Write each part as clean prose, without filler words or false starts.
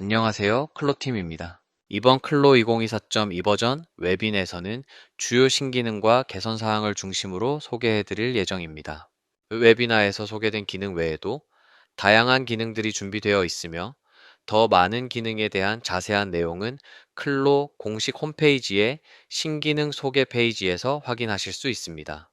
안녕하세요. 클로팀입니다. 이번 클로 2024.2 버전 웹인에서는 주요 신기능과 개선 사항을 중심으로 소개해 드릴 예정입니다. 웹이나에서 소개된 기능 외에도 다양한 기능들이 준비되어 있으며 더 많은 기능에 대한 자세한 내용은 클로 공식 홈페이지의 신기능 소개 페이지에서 확인하실 수 있습니다.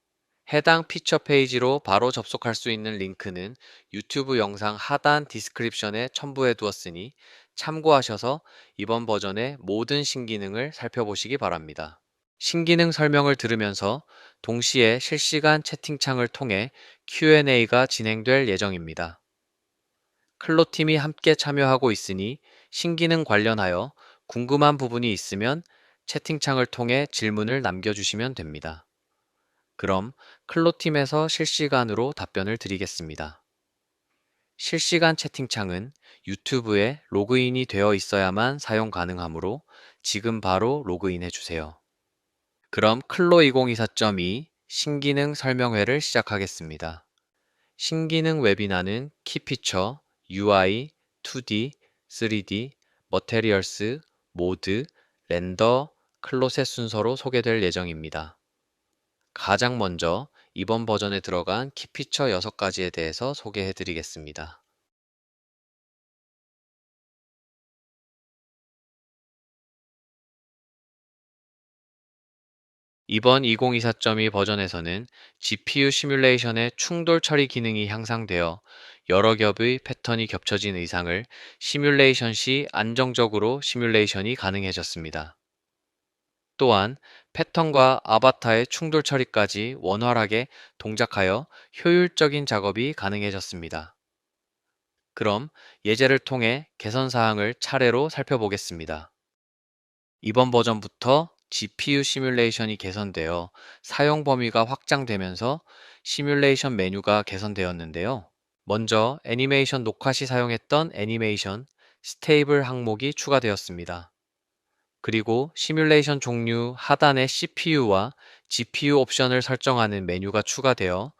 해당 피처 페이지로 바로 접속할 수 있는 링크는 유튜브 영상 하단 디스크립션에 첨부해 두었으니 참고하셔서 이번 버전의 모든 신기능을 살펴보시기 바랍니다. 신기능 설명을 들으면서 동시에 실시간 채팅창을 통해 Q&A가 진행될 예정입니다. 클로팀이 함께 참여하고 있으니 신기능 관련하여 궁금한 부분이 있으면 채팅창을 통해 질문을 남겨주시면 됩니다. 그럼 클로팀에서 실시간으로 답변을 드리겠습니다. 실시간 채팅창은 유튜브에 로그인이 되어 있어야만 사용 가능하므로 지금 바로 로그인해 주세요. 그럼 클로 2024.2 신기능 설명회를 시작하겠습니다. 신기능 웹이나는 키피처, UI, 2D, 3D, 머테리얼스, 모드, 렌더, 클로셋 순서로 소개될 예정입니다. 가장 먼저 이번 버전에 들어간 키피처 6가지에 대해서 소개해 드리겠습니다. 이번 2024.2 버전에서는 GPU 시뮬레이션의 충돌 처리 기능이 향상되어 여러 겹의 패턴이 겹쳐진 의상을 시뮬레이션 시 안정적으로 시뮬레이션이 가능해졌습니다. 또한 패턴과 아바타의 충돌 처리까지 원활하게 동작하여 효율적인 작업이 가능해졌습니다. 그럼 예제를 통해 개선 사항을 차례로 살펴보겠습니다. 이번 버전부터 GPU 시뮬레이션이 개선되어 사용 범위가 확장되면서 시뮬레이션 메뉴가 개선되었는데요. 먼저 애니메이션 녹화 시 사용했던 애니메이션, 스테이블 항목이 추가되었습니다. 그리고 시뮬레이션 종류 하단에 CPU와 GPU 옵션을 설정하는 메뉴가 추가되어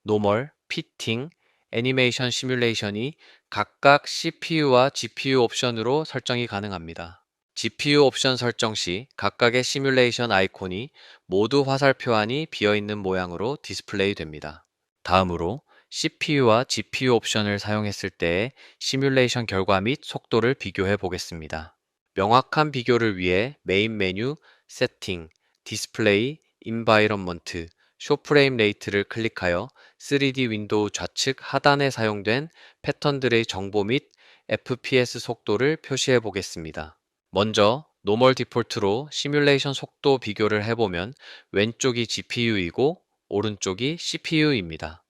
노멀, 피팅, 애니메이션 시뮬레이션이 각각 CPU와 GPU 옵션으로 설정이 가능합니다. GPU 옵션 설정 시 각각의 시뮬레이션 아이콘이 모두 화살표 안이 비어있는 모양으로 디스플레이 됩니다. 다음으로 CPU와 GPU 옵션을 사용했을 때의 시뮬레이션 결과 및 속도를 비교해 보겠습니다. 명확한 비교를 위해 메인 메뉴, 세팅, 디스플레이, 인바이런먼트, 쇼프레임 레이트를 클릭하여 3D 윈도우 좌측 하단에 사용된 패턴들의 정보 및 FPS 속도를 표시해 보겠습니다. 먼저 노멀 디폴트로 시뮬레이션 속도 비교를 해보면 왼쪽이 GPU이고 오른쪽이 CPU입니다.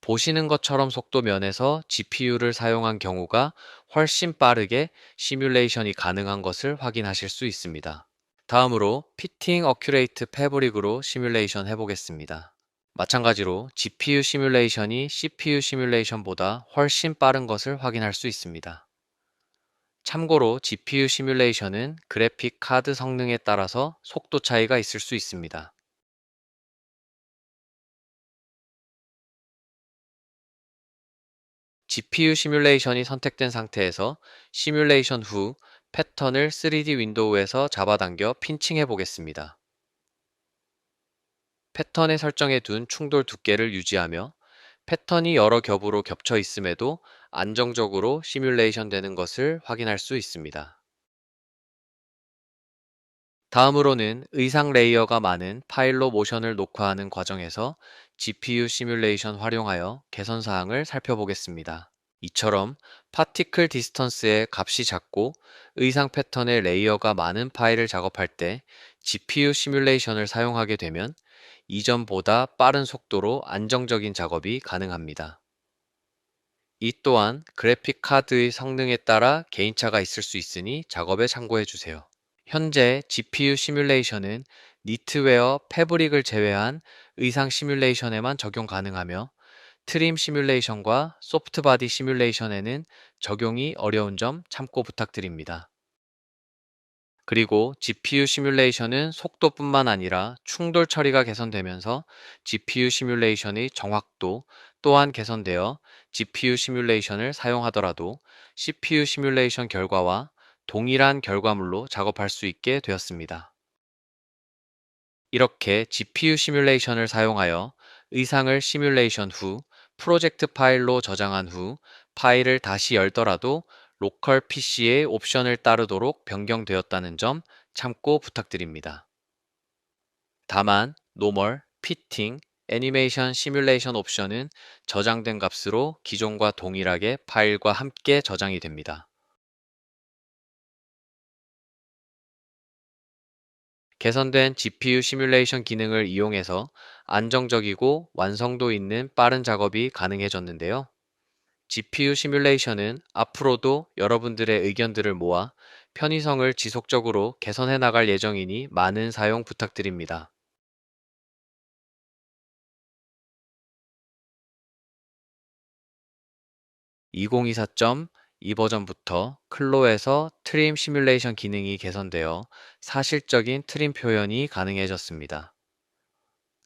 보시는 것처럼 속도 면에서 GPU를 사용한 경우가 훨씬 빠르게 시뮬레이션이 가능한 것을 확인하실 수 있습니다. 다음으로 피팅 어큐레이트 패브릭으로 시뮬레이션 해보겠습니다. 마찬가지로 GPU 시뮬레이션이 CPU 시뮬레이션보다 훨씬 빠른 것을 확인할 수 있습니다. 참고로 GPU 시뮬레이션은 그래픽 카드 성능에 따라서 속도 차이가 있을 수 있습니다. GPU 시뮬레이션이 선택된 상태에서 시뮬레이션 후 패턴을 3D 윈도우에서 잡아당겨 핀칭해 보겠습니다. 패턴에 설정해 둔 충돌 두께를 유지하며 패턴이 여러 겹으로 겹쳐 있음에도 안정적으로 시뮬레이션 되는 것을 확인할 수 있습니다. 다음으로는 의상 레이어가 많은 파일로 모션을 녹화하는 과정에서 GPU 시뮬레이션 활용하여 개선 사항을 살펴보겠습니다. 이처럼 파티클 디스턴스의 값이 작고 의상 패턴의 레이어가 많은 파일을 작업할 때 GPU 시뮬레이션을 사용하게 되면 이전보다 빠른 속도로 안정적인 작업이 가능합니다. 이 또한 그래픽 카드의 성능에 따라 개인차가 있을 수 있으니 작업에 참고해 주세요. 현재 GPU 시뮬레이션은 니트웨어 패브릭을 제외한 의상 시뮬레이션에만 적용 가능하며 트림 시뮬레이션과 소프트바디 시뮬레이션에는 적용이 어려운 점 참고 부탁드립니다. 그리고 GPU 시뮬레이션은 속도뿐만 아니라 충돌 처리가 개선되면서 GPU 시뮬레이션의 정확도 또한 개선되어 GPU 시뮬레이션을 사용하더라도 CPU 시뮬레이션 결과와 동일한 결과물로 작업할 수 있게 되었습니다. 이렇게 GPU 시뮬레이션을 사용하여 의상을 시뮬레이션 후 프로젝트 파일로 저장한 후 파일을 다시 열더라도 로컬 PC의 옵션을 따르도록 변경되었다는 점 참고 부탁드립니다. 다만 노멀, 피팅, 애니메이션 시뮬레이션 옵션은 저장된 값으로 기존과 동일하게 파일과 함께 저장이 됩니다. 개선된 GPU 시뮬레이션 기능을 이용해서 안정적이고 완성도 있는 빠른 작업이 가능해졌는데요. GPU 시뮬레이션은 앞으로도 여러분들의 의견들을 모아 편의성을 지속적으로 개선해 나갈 예정이니 많은 사용 부탁드립니다. 2024.2 버전부터 클로에서 트림 시뮬레이션 기능이 개선되어 사실적인 트림 표현이 가능해졌습니다.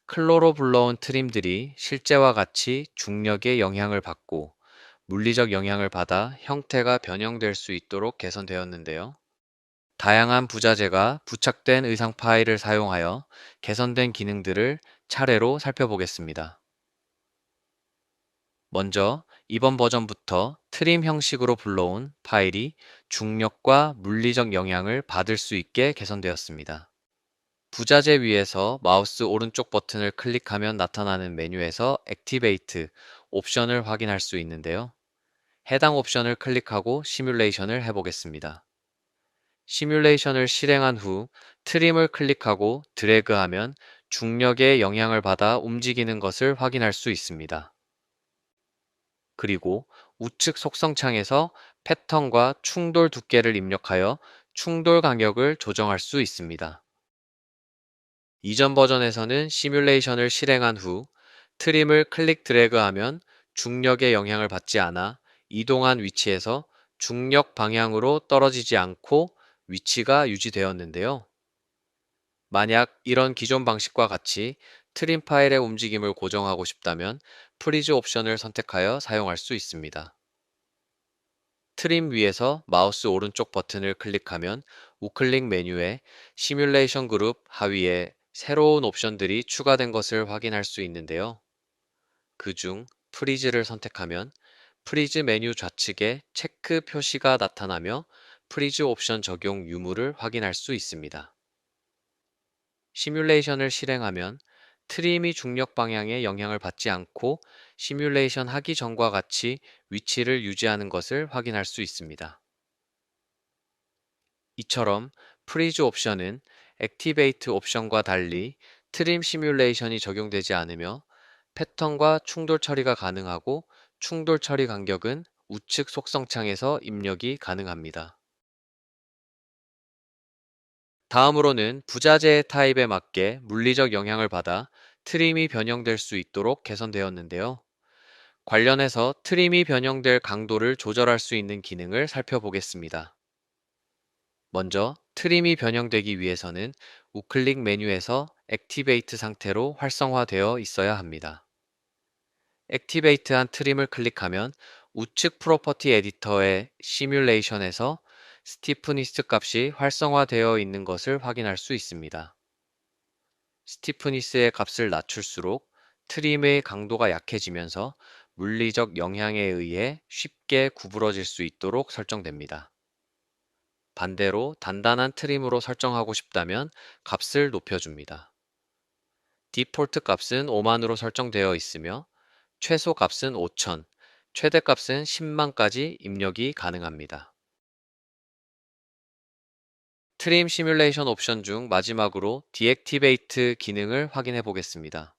클로로 불러온 트림들이 실제와 같이 중력의 영향을 받고 물리적 영향을 받아 형태가 변형될 수 있도록 개선되었는데요. 다양한 부자재가 부착된 의상 파일을 사용하여 개선된 기능들을 차례로 살펴보겠습니다. 먼저 이번 버전부터 트림 형식으로 불러온 파일이 중력과 물리적 영향을 받을 수 있게 개선되었습니다. 부자재 위에서 마우스 오른쪽 버튼을 클릭하면 나타나는 메뉴에서 액티베이트 옵션을 확인할 수 있는데요. 해당 옵션을 클릭하고 시뮬레이션을 해보겠습니다. 시뮬레이션을 실행한 후 트림을 클릭하고 드래그하면 중력의 영향을 받아 움직이는 것을 확인할 수 있습니다. 그리고 우측 속성창에서 패턴과 충돌 두께를 입력하여 충돌 간격을 조정할 수 있습니다. 이전 버전에서는 시뮬레이션을 실행한 후 트림을 클릭 드래그하면 중력의 영향을 받지 않아 이동한 위치에서 중력 방향으로 떨어지지 않고 위치가 유지되었는데요. 만약 이런 기존 방식과 같이 트림 파일의 움직임을 고정하고 싶다면 프리즈 옵션을 선택하여 사용할 수 있습니다. 트림 위에서 마우스 오른쪽 버튼을 클릭하면 우클릭 메뉴에 시뮬레이션 그룹 하위에 새로운 옵션들이 추가된 것을 확인할 수 있는데요. 그중 프리즈를 선택하면 프리즈 메뉴 좌측에 체크 표시가 나타나며 프리즈 옵션 적용 유무를 확인할 수 있습니다. 시뮬레이션을 실행하면 트림이 중력 방향에 영향을 받지 않고 시뮬레이션 하기 전과 같이 위치를 유지하는 것을 확인할 수 있습니다. 이처럼 프리즈 옵션은 액티베이트 옵션과 달리 트림 시뮬레이션이 적용되지 않으며 패턴과 충돌 처리가 가능하고 충돌 처리 간격은 우측 속성창에서 입력이 가능합니다. 다음으로는 부자재의 타입에 맞게 물리적 영향을 받아 트림이 변형될 수 있도록 개선되었는데요. 관련해서 트림이 변형될 강도를 조절할 수 있는 기능을 살펴보겠습니다. 먼저 트림이 변형되기 위해서는 우클릭 메뉴에서 액티베이트 상태로 활성화되어 있어야 합니다. 액티베이트한 트림을 클릭하면 우측 프로퍼티 에디터의 시뮬레이션에서 스티프니스 값이 활성화되어 있는 것을 확인할 수 있습니다. 스티프니스의 값을 낮출수록 트림의 강도가 약해지면서 물리적 영향에 의해 쉽게 구부러질 수 있도록 설정됩니다. 반대로 단단한 트림으로 설정하고 싶다면 값을 높여줍니다. 디폴트 값은 5만으로 설정되어 있으며 최소 값은 5,000, 최대 값은 10만까지 입력이 가능합니다. 트림 시뮬레이션 옵션 중 마지막으로 디액티베이트 기능을 확인해 보겠습니다.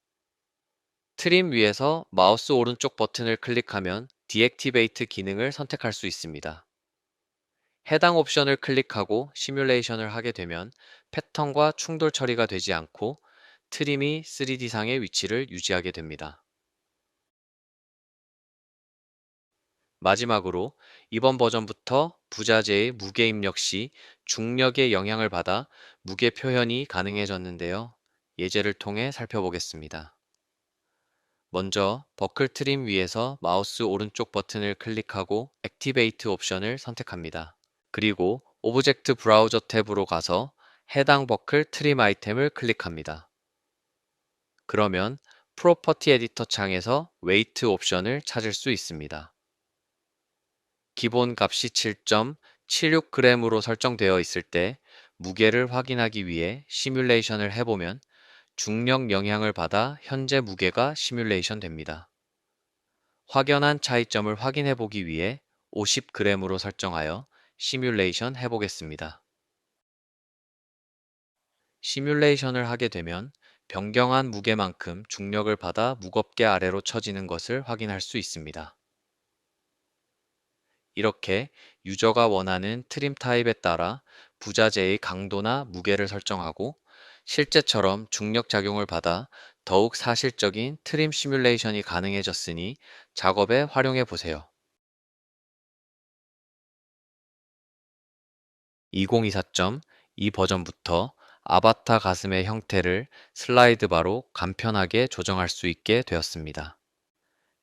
트림 위에서 마우스 오른쪽 버튼을 클릭하면 디액티베이트 기능을 선택할 수 있습니다. 해당 옵션을 클릭하고 시뮬레이션을 하게 되면 패턴과 충돌 처리가 되지 않고 트림이 3D상의 위치를 유지하게 됩니다. 마지막으로 이번 버전부터 부자재의 무게 입력 시 중력의 영향을 받아 무게 표현이 가능해졌는데요. 예제를 통해 살펴보겠습니다. 먼저 버클 트림 위에서 마우스 오른쪽 버튼을 클릭하고 액티베이트 옵션을 선택합니다. 그리고 오브젝트 브라우저 탭으로 가서 해당 버클 트림 아이템을 클릭합니다. 그러면 프로퍼티 에디터 창에서 웨이트 옵션을 찾을 수 있습니다. 기본 값이 7.76g으로 설정되어 있을 때 무게를 확인하기 위해 시뮬레이션을 해보면 중력 영향을 받아 현재 무게가 시뮬레이션 됩니다. 확연한 차이점을 확인해 보기 위해 50g으로 설정하여 시뮬레이션 해보겠습니다. 시뮬레이션을 하게 되면 변경한 무게만큼 중력을 받아 무겁게 아래로 처지는 것을 확인할 수 있습니다. 이렇게 유저가 원하는 트림 타입에 따라 부자재의 강도나 무게를 설정하고 실제처럼 중력 작용을 받아 더욱 사실적인 트림 시뮬레이션이 가능해졌으니 작업에 활용해 보세요. 2024점 이 버전부터 아바타 가슴의 형태를 슬라이드 바로 간편하게 조정할 수 있게 되었습니다.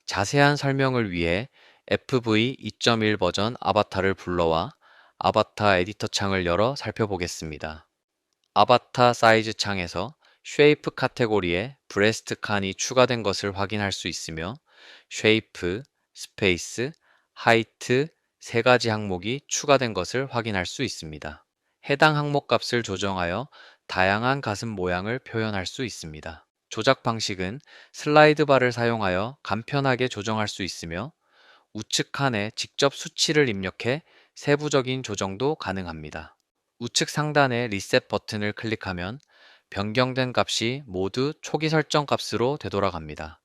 자세한 설명을 위해 FV 2.1 버전 아바타를 불러와 아바타 에디터 창을 열어 살펴보겠습니다. 아바타 사이즈 창에서 쉐이프 카테고리에 브레스트 칸이 추가된 것을 확인할 수 있으며 쉐이프, 스페이스, 하이트 세 가지 항목이 추가된 것을 확인할 수 있습니다. 해당 항목 값을 조정하여 다양한 가슴 모양을 표현할 수 있습니다. 조작 방식은 슬라이드 바를 사용하여 간편하게 조정할 수 있으며 우측 칸에 직접 수치를 입력해 세부적인 조정도 가능합니다. 우측 상단의 리셋 버튼을 클릭하면 변경된 값이 모두 초기 설정 값으로 되돌아갑니다.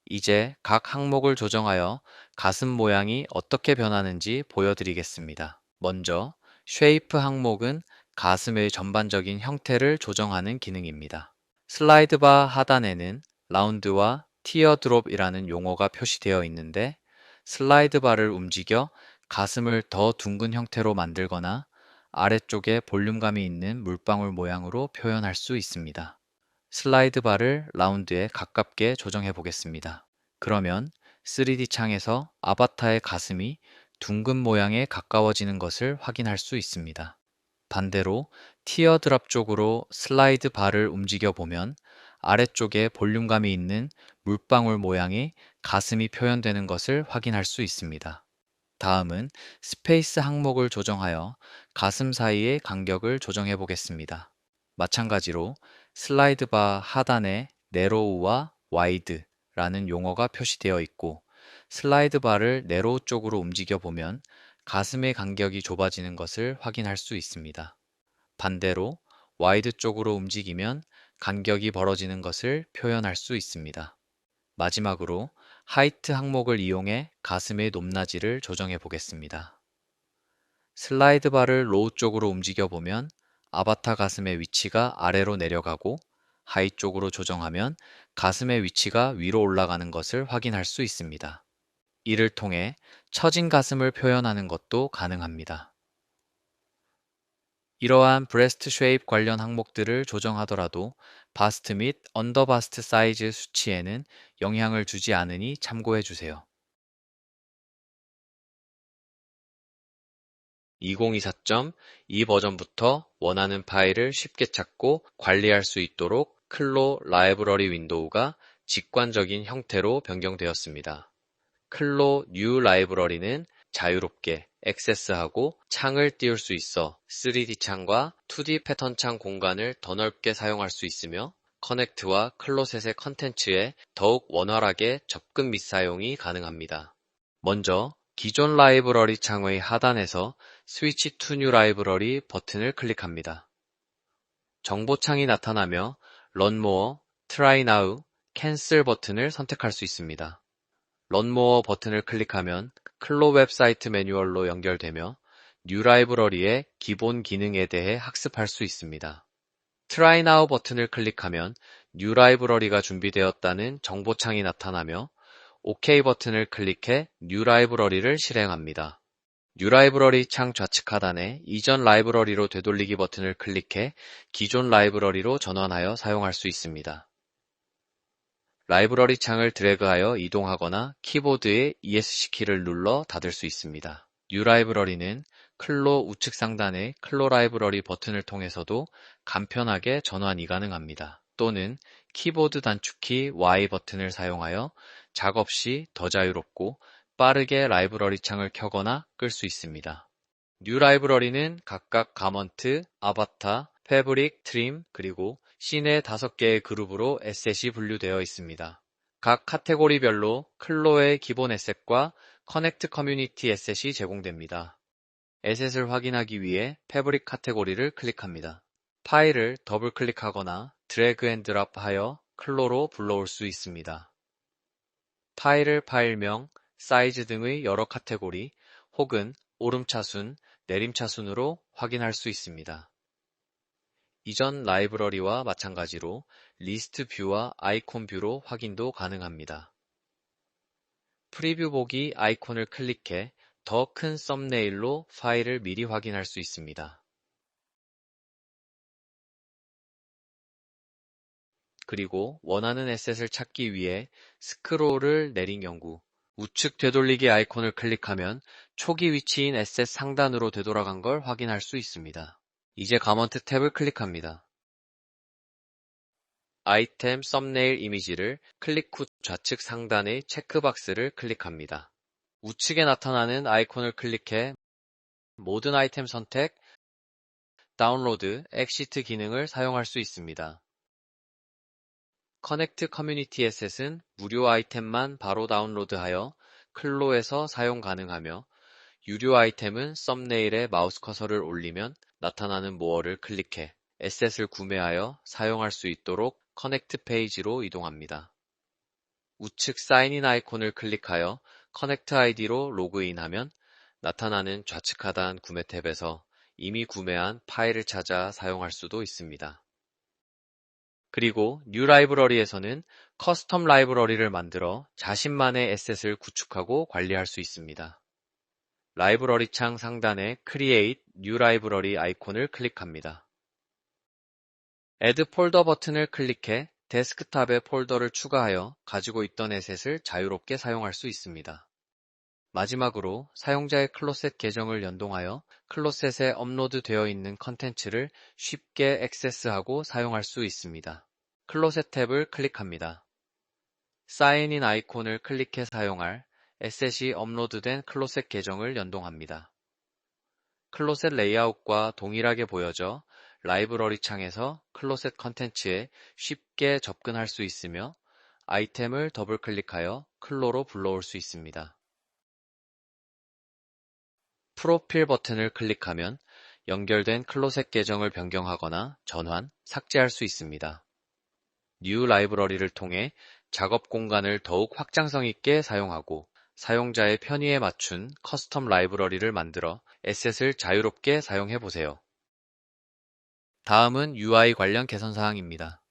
이제 각 항목을 조정하여 가슴 모양이 어떻게 변하는지 보여드리겠습니다. 먼저 쉐이프 항목은 가슴의 전반적인 형태를 조정하는 기능입니다. 슬라이드 바 하단에는 라운드와 티어드롭이라는 용어가 표시되어 있는데 슬라이드 바를 움직여 가슴을 더 둥근 형태로 만들거나 아래쪽에 볼륨감이 있는 물방울 모양으로 표현할 수 있습니다. 슬라이드 바를 라운드에 가깝게 조정해 보겠습니다. 그러면 3D 창에서 아바타의 가슴이 둥근 모양에 가까워지는 것을 확인할 수 있습니다. 반대로 티어드랍 쪽으로 슬라이드 바를 움직여 보면 아래쪽에 볼륨감이 있는 물방울 모양의 가슴이 표현되는 것을 확인할 수 있습니다. 다음은 스페이스 항목을 조정하여 가슴 사이의 간격을 조정해 보겠습니다. 마찬가지로 슬라이드 바 하단에 네로우와 와이드라는 용어가 표시되어 있고 슬라이드 바를 네로우 쪽으로 움직여 보면 가슴의 간격이 좁아지는 것을 확인할 수 있습니다. 반대로 와이드 쪽으로 움직이면 간격이 벌어지는 것을 표현할 수 있습니다. 마지막으로 하이트 항목을 이용해 가슴의 높낮이를 조정해 보겠습니다. 슬라이드 바를 로우 쪽으로 움직여 보면 아바타 가슴의 위치가 아래로 내려가고 하이 쪽으로 조정하면 가슴의 위치가 위로 올라가는 것을 확인할 수 있습니다. 이를 통해 처진 가슴을 표현하는 것도 가능합니다. 이러한 브레스트 쉐입 관련 항목들을 조정하더라도 바스트 및 언더바스트 사이즈 수치에는 영향을 주지 않으니 참고해 주세요. 2024점 이 버전부터 원하는 파일을 쉽게 찾고 관리할 수 있도록 클로 라이브러리 윈도우가 직관적인 형태로 변경되었습니다. 클로 뉴 라이브러리는 자유롭게 액세스하고 창을 띄울 수 있어 3D 창과 2D 패턴 창 공간을 더 넓게 사용할 수 있으며 커넥트와 클로셋의 컨텐츠에 더욱 원활하게 접근 및 사용이 가능합니다. 먼저 기존 라이브러리 창의 하단에서 스위치 투 뉴 라이브러리 버튼을 클릭합니다. 정보창이 나타나며 Run More, Try Now, Cancel 버튼을 선택할 수 있습니다. Run More 버튼을 클릭하면 클로 웹사이트 매뉴얼로 연결되며 뉴 라이브러리의 기본 기능에 대해 학습할 수 있습니다. Try Now 버튼을 클릭하면 뉴 라이브러리가 준비되었다는 정보창이 나타나며 OK 버튼을 클릭해 New 라이브러리를 실행합니다. New 라이브러리 창 좌측 하단에 이전 라이브러리로 되돌리기 버튼을 클릭해 기존 라이브러리로 전환하여 사용할 수 있습니다. 라이브러리 창을 드래그하여 이동하거나 키보드의 ESC 키를 눌러 닫을 수 있습니다. New 라이브러리는 클로 우측 상단의 클로 라이브러리 버튼을 통해서도 간편하게 전환이 가능합니다. 또는 키보드 단축키 Y 버튼을 사용하여 작업 시 더 자유롭고 빠르게 라이브러리 창을 켜거나 끌 수 있습니다. 뉴 라이브러리는 각각 가먼트, 아바타, 패브릭, 트림, 그리고 씬의 5개의 그룹으로 에셋이 분류되어 있습니다. 각 카테고리별로 클로의 기본 에셋과 커넥트 커뮤니티 에셋이 제공됩니다. 에셋을 확인하기 위해 패브릭 카테고리를 클릭합니다. 파일을 더블 클릭하거나 드래그 앤 드랍 하여 클로로 불러올 수 있습니다. 파일을 파일명, 사이즈 등의 여러 카테고리 혹은 오름차순, 내림차순으로 확인할 수 있습니다. 이전 라이브러리와 마찬가지로 리스트 뷰와 아이콘 뷰로 확인도 가능합니다. 프리뷰 보기 아이콘을 클릭해 더 큰 썸네일로 파일을 미리 확인할 수 있습니다. 그리고 원하는 에셋을 찾기 위해 스크롤을 내린 경우 우측 되돌리기 아이콘을 클릭하면 초기 위치인 에셋 상단으로 되돌아간 걸 확인할 수 있습니다. 이제 가먼트 탭을 클릭합니다. 아이템 썸네일 이미지를 클릭 후 좌측 상단의 체크박스를 클릭합니다. 우측에 나타나는 아이콘을 클릭해 모든 아이템 선택, 다운로드, 엑시트 기능을 사용할 수 있습니다. 커넥트 커뮤니티 에셋은 무료 아이템만 바로 다운로드하여 클로에서 사용 가능하며 유료 아이템은 썸네일에 마우스 커서를 올리면 나타나는 모어를 클릭해 에셋을 구매하여 사용할 수 있도록 커넥트 페이지로 이동합니다. 우측 사인인 아이콘을 클릭하여 커넥트 아이디로 로그인하면 나타나는 좌측 하단 구매 탭에서 이미 구매한 파일을 찾아 사용할 수도 있습니다. 그리고 뉴 라이브러리에서는 커스텀 라이브러리를 만들어 자신만의 에셋을 구축하고 관리할 수 있습니다. 라이브러리 창 상단의 Create New Library 아이콘을 클릭합니다. Add 폴더 버튼을 클릭해 데스크탑에 폴더를 추가하여 가지고 있던 에셋을 자유롭게 사용할 수 있습니다. 마지막으로 사용자의 클로셋 계정을 연동하여 클로셋에 업로드되어 있는 컨텐츠를 쉽게 액세스하고 사용할 수 있습니다. 클로셋 탭을 클릭합니다. 사인인 아이콘을 클릭해 사용할 에셋이 업로드된 클로셋 계정을 연동합니다. 클로셋 레이아웃과 동일하게 보여져 라이브러리 창에서 클로셋 컨텐츠에 쉽게 접근할 수 있으며 아이템을 더블 클릭하여 클로로 불러올 수 있습니다. 프로필 버튼을 클릭하면 연결된 클로셋 계정을 변경하거나 전환, 삭제할 수 있습니다. 뉴 라이브러리를 통해 작업 공간을 더욱 확장성 있게 사용하고 사용자의 편의에 맞춘 커스텀 라이브러리를 만들어 에셋을 자유롭게 사용해 보세요. 다음은 UI 관련 개선 사항입니다.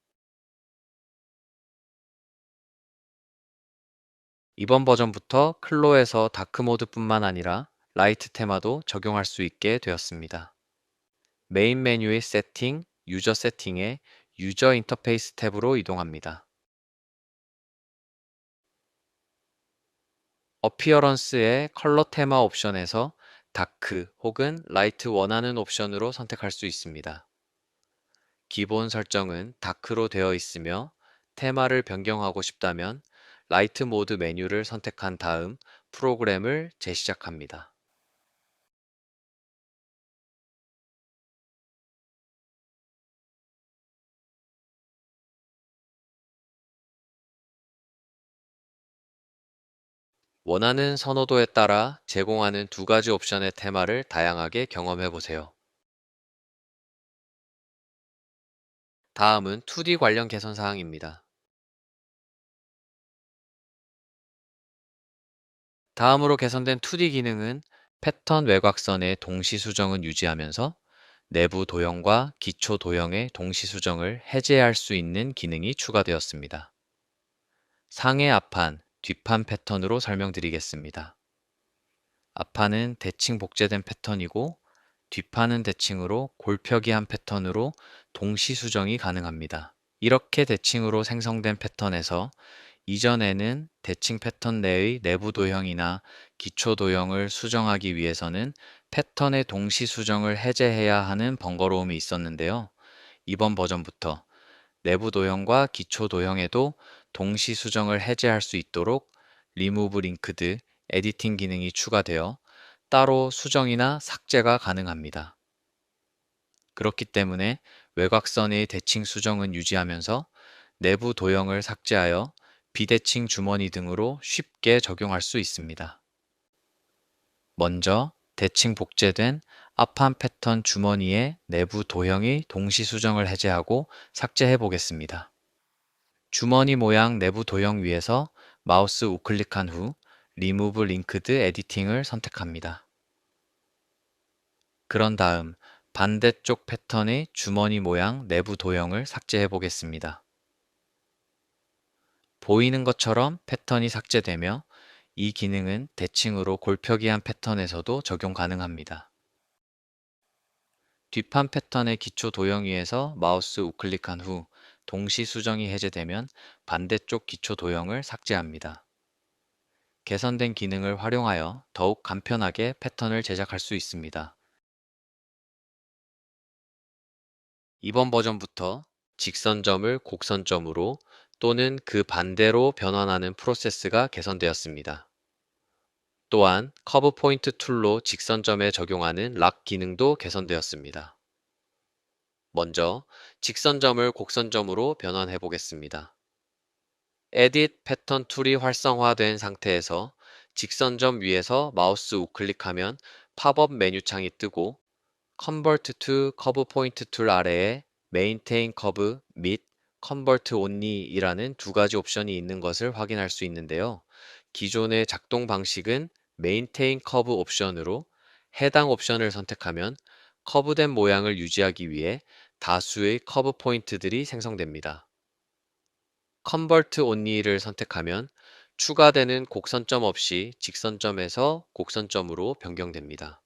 이번 버전부터 클로에서 다크 모드뿐만 아니라 라이트 테마도 적용할 수 있게 되었습니다. 메인 메뉴의 세팅, 유저 세팅에 유저 인터페이스 탭으로 이동합니다. 어피어런스의 컬러 테마 옵션에서 다크 혹은 라이트 원하는 옵션으로 선택할 수 있습니다. 기본 설정은 다크로 되어 있으며 테마를 변경하고 싶다면 라이트 모드 메뉴를 선택한 다음 프로그램을 재시작합니다. 원하는 선호도에 따라 제공하는 두 가지 옵션의 테마를 다양하게 경험해 보세요. 다음은 2D 관련 개선 사항입니다. 다음으로 개선된 2D 기능은 패턴 외곽선의 동시 수정은 유지하면서 내부 도형과 기초 도형의 동시 수정을 해제할 수 있는 기능이 추가되었습니다. 상의 앞판, 뒷판 패턴으로 설명드리겠습니다. 앞판은 대칭 복제된 패턴이고 뒷판은 대칭으로 골펴기한 패턴으로 동시 수정이 가능합니다. 이렇게 대칭으로 생성된 패턴에서 이전에는 대칭 패턴 내의 내부 도형이나 기초 도형을 수정하기 위해서는 패턴의 동시 수정을 해제해야 하는 번거로움이 있었는데요. 이번 버전부터 내부 도형과 기초 도형에도 동시 수정을 해제할 수 있도록 Remove Linked 에디팅 기능이 추가되어 따로 수정이나 삭제가 가능합니다. 그렇기 때문에 외곽선의 대칭 수정은 유지하면서 내부 도형을 삭제하여 비대칭 주머니 등으로 쉽게 적용할 수 있습니다. 먼저 대칭 복제된 앞판 패턴 주머니의 내부 도형의 동시 수정을 해제하고 삭제해 보겠습니다. 주머니 모양 내부 도형 위에서 마우스 우클릭한 후 Remove Linked Editing을 선택합니다. 그런 다음 반대쪽 패턴의 주머니 모양 내부 도형을 삭제해 보겠습니다. 보이는 것처럼 패턴이 삭제되며 이 기능은 대칭으로 골펴기한 패턴에서도 적용 가능합니다. 뒷판 패턴의 기초 도형 위에서 마우스 우클릭한 후 동시 수정이 해제되면 반대쪽 기초 도형을 삭제합니다. 개선된 기능을 활용하여 더욱 간편하게 패턴을 제작할 수 있습니다. 이번 버전부터 직선점을 곡선점으로 또는 그 반대로 변환하는 프로세스가 개선되었습니다. 또한 커브 포인트 툴로 직선점에 적용하는 락 기능도 개선되었습니다. 먼저 직선점을 곡선점으로 변환해 보겠습니다. 에딧 패턴 툴이 활성화된 상태에서 직선점 위에서 마우스 우클릭하면 팝업 메뉴창이 뜨고 Convert to Curve Point 툴 아래에 Maintain Curve 및 Convert Only이라는 두 가지 옵션이 있는 것을 확인할 수 있는데요. 기존의 작동 방식은 Maintain Curve 옵션으로 해당 옵션을 선택하면 커브된 모양을 유지하기 위해 다수의 커브 포인트들이 생성됩니다. Convert Only를 선택하면 추가되는 곡선점 없이 직선점에서 곡선점으로 변경됩니다.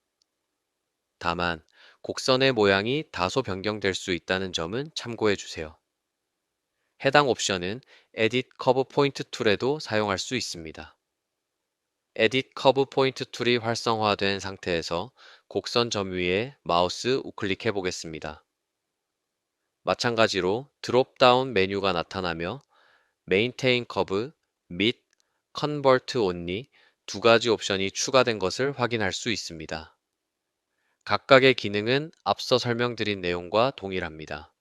다만 곡선의 모양이 다소 변경될 수 있다는 점은 참고해 주세요. 해당 옵션은 Edit Curve Point 툴에도 사용할 수 있습니다. Edit Curve Point 툴이 활성화된 상태에서 곡선 점 위에 마우스 우클릭해 보겠습니다. 마찬가지로 드롭다운 메뉴가 나타나며 Maintain Curve 및 Convert Only 두 가지 옵션이 추가된 것을 확인할 수 있습니다. 각각의 기능은 앞서 설명드린 내용과 동일합니다.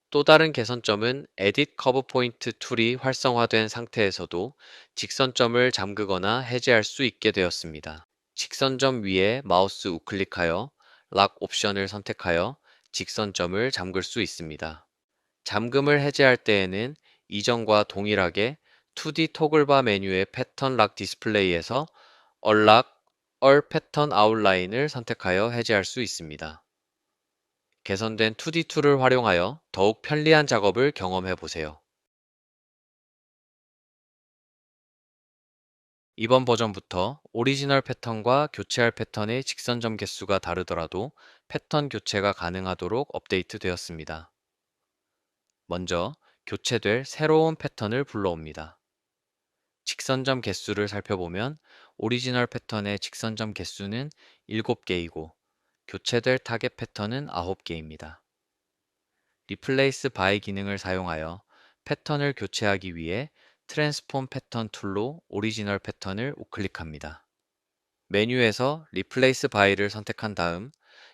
또 다른 개선점은 Edit Curve Point 툴이 활성화된 상태에서도 직선점을 잠그거나 해제할 수 있게 되었습니다. 직선점 위에 마우스 우클릭하여 Lock 옵션을 선택하여 직선점을 잠글 수 있습니다. 잠금을 해제할 때에는 이전과 동일하게 2D 토글바 메뉴의 패턴 락 디스플레이에서 Unlock All Pattern Outline을 선택하여 해제할 수 있습니다. 개선된 2D 툴을 활용하여 더욱 편리한 작업을 경험해 보세요. 이번 버전부터 오리지널 패턴과 교체할 패턴의 직선점 개수가 다르더라도 패턴 교체가 가능하도록 업데이트 되었습니다. 먼저 교체될 새로운 패턴을 불러옵니다. 직선점 개수를 살펴보면 오리지널 패턴의 직선점 개수는 7개이고 교체될 타겟 패턴은 9개입니다. Replace by 기능을 사용하여 패턴을 교체하기 위해 트랜스폼 패턴 툴로 오리지널 패턴을 우클릭합니다. 메뉴에서 Replace by를 선택한 다음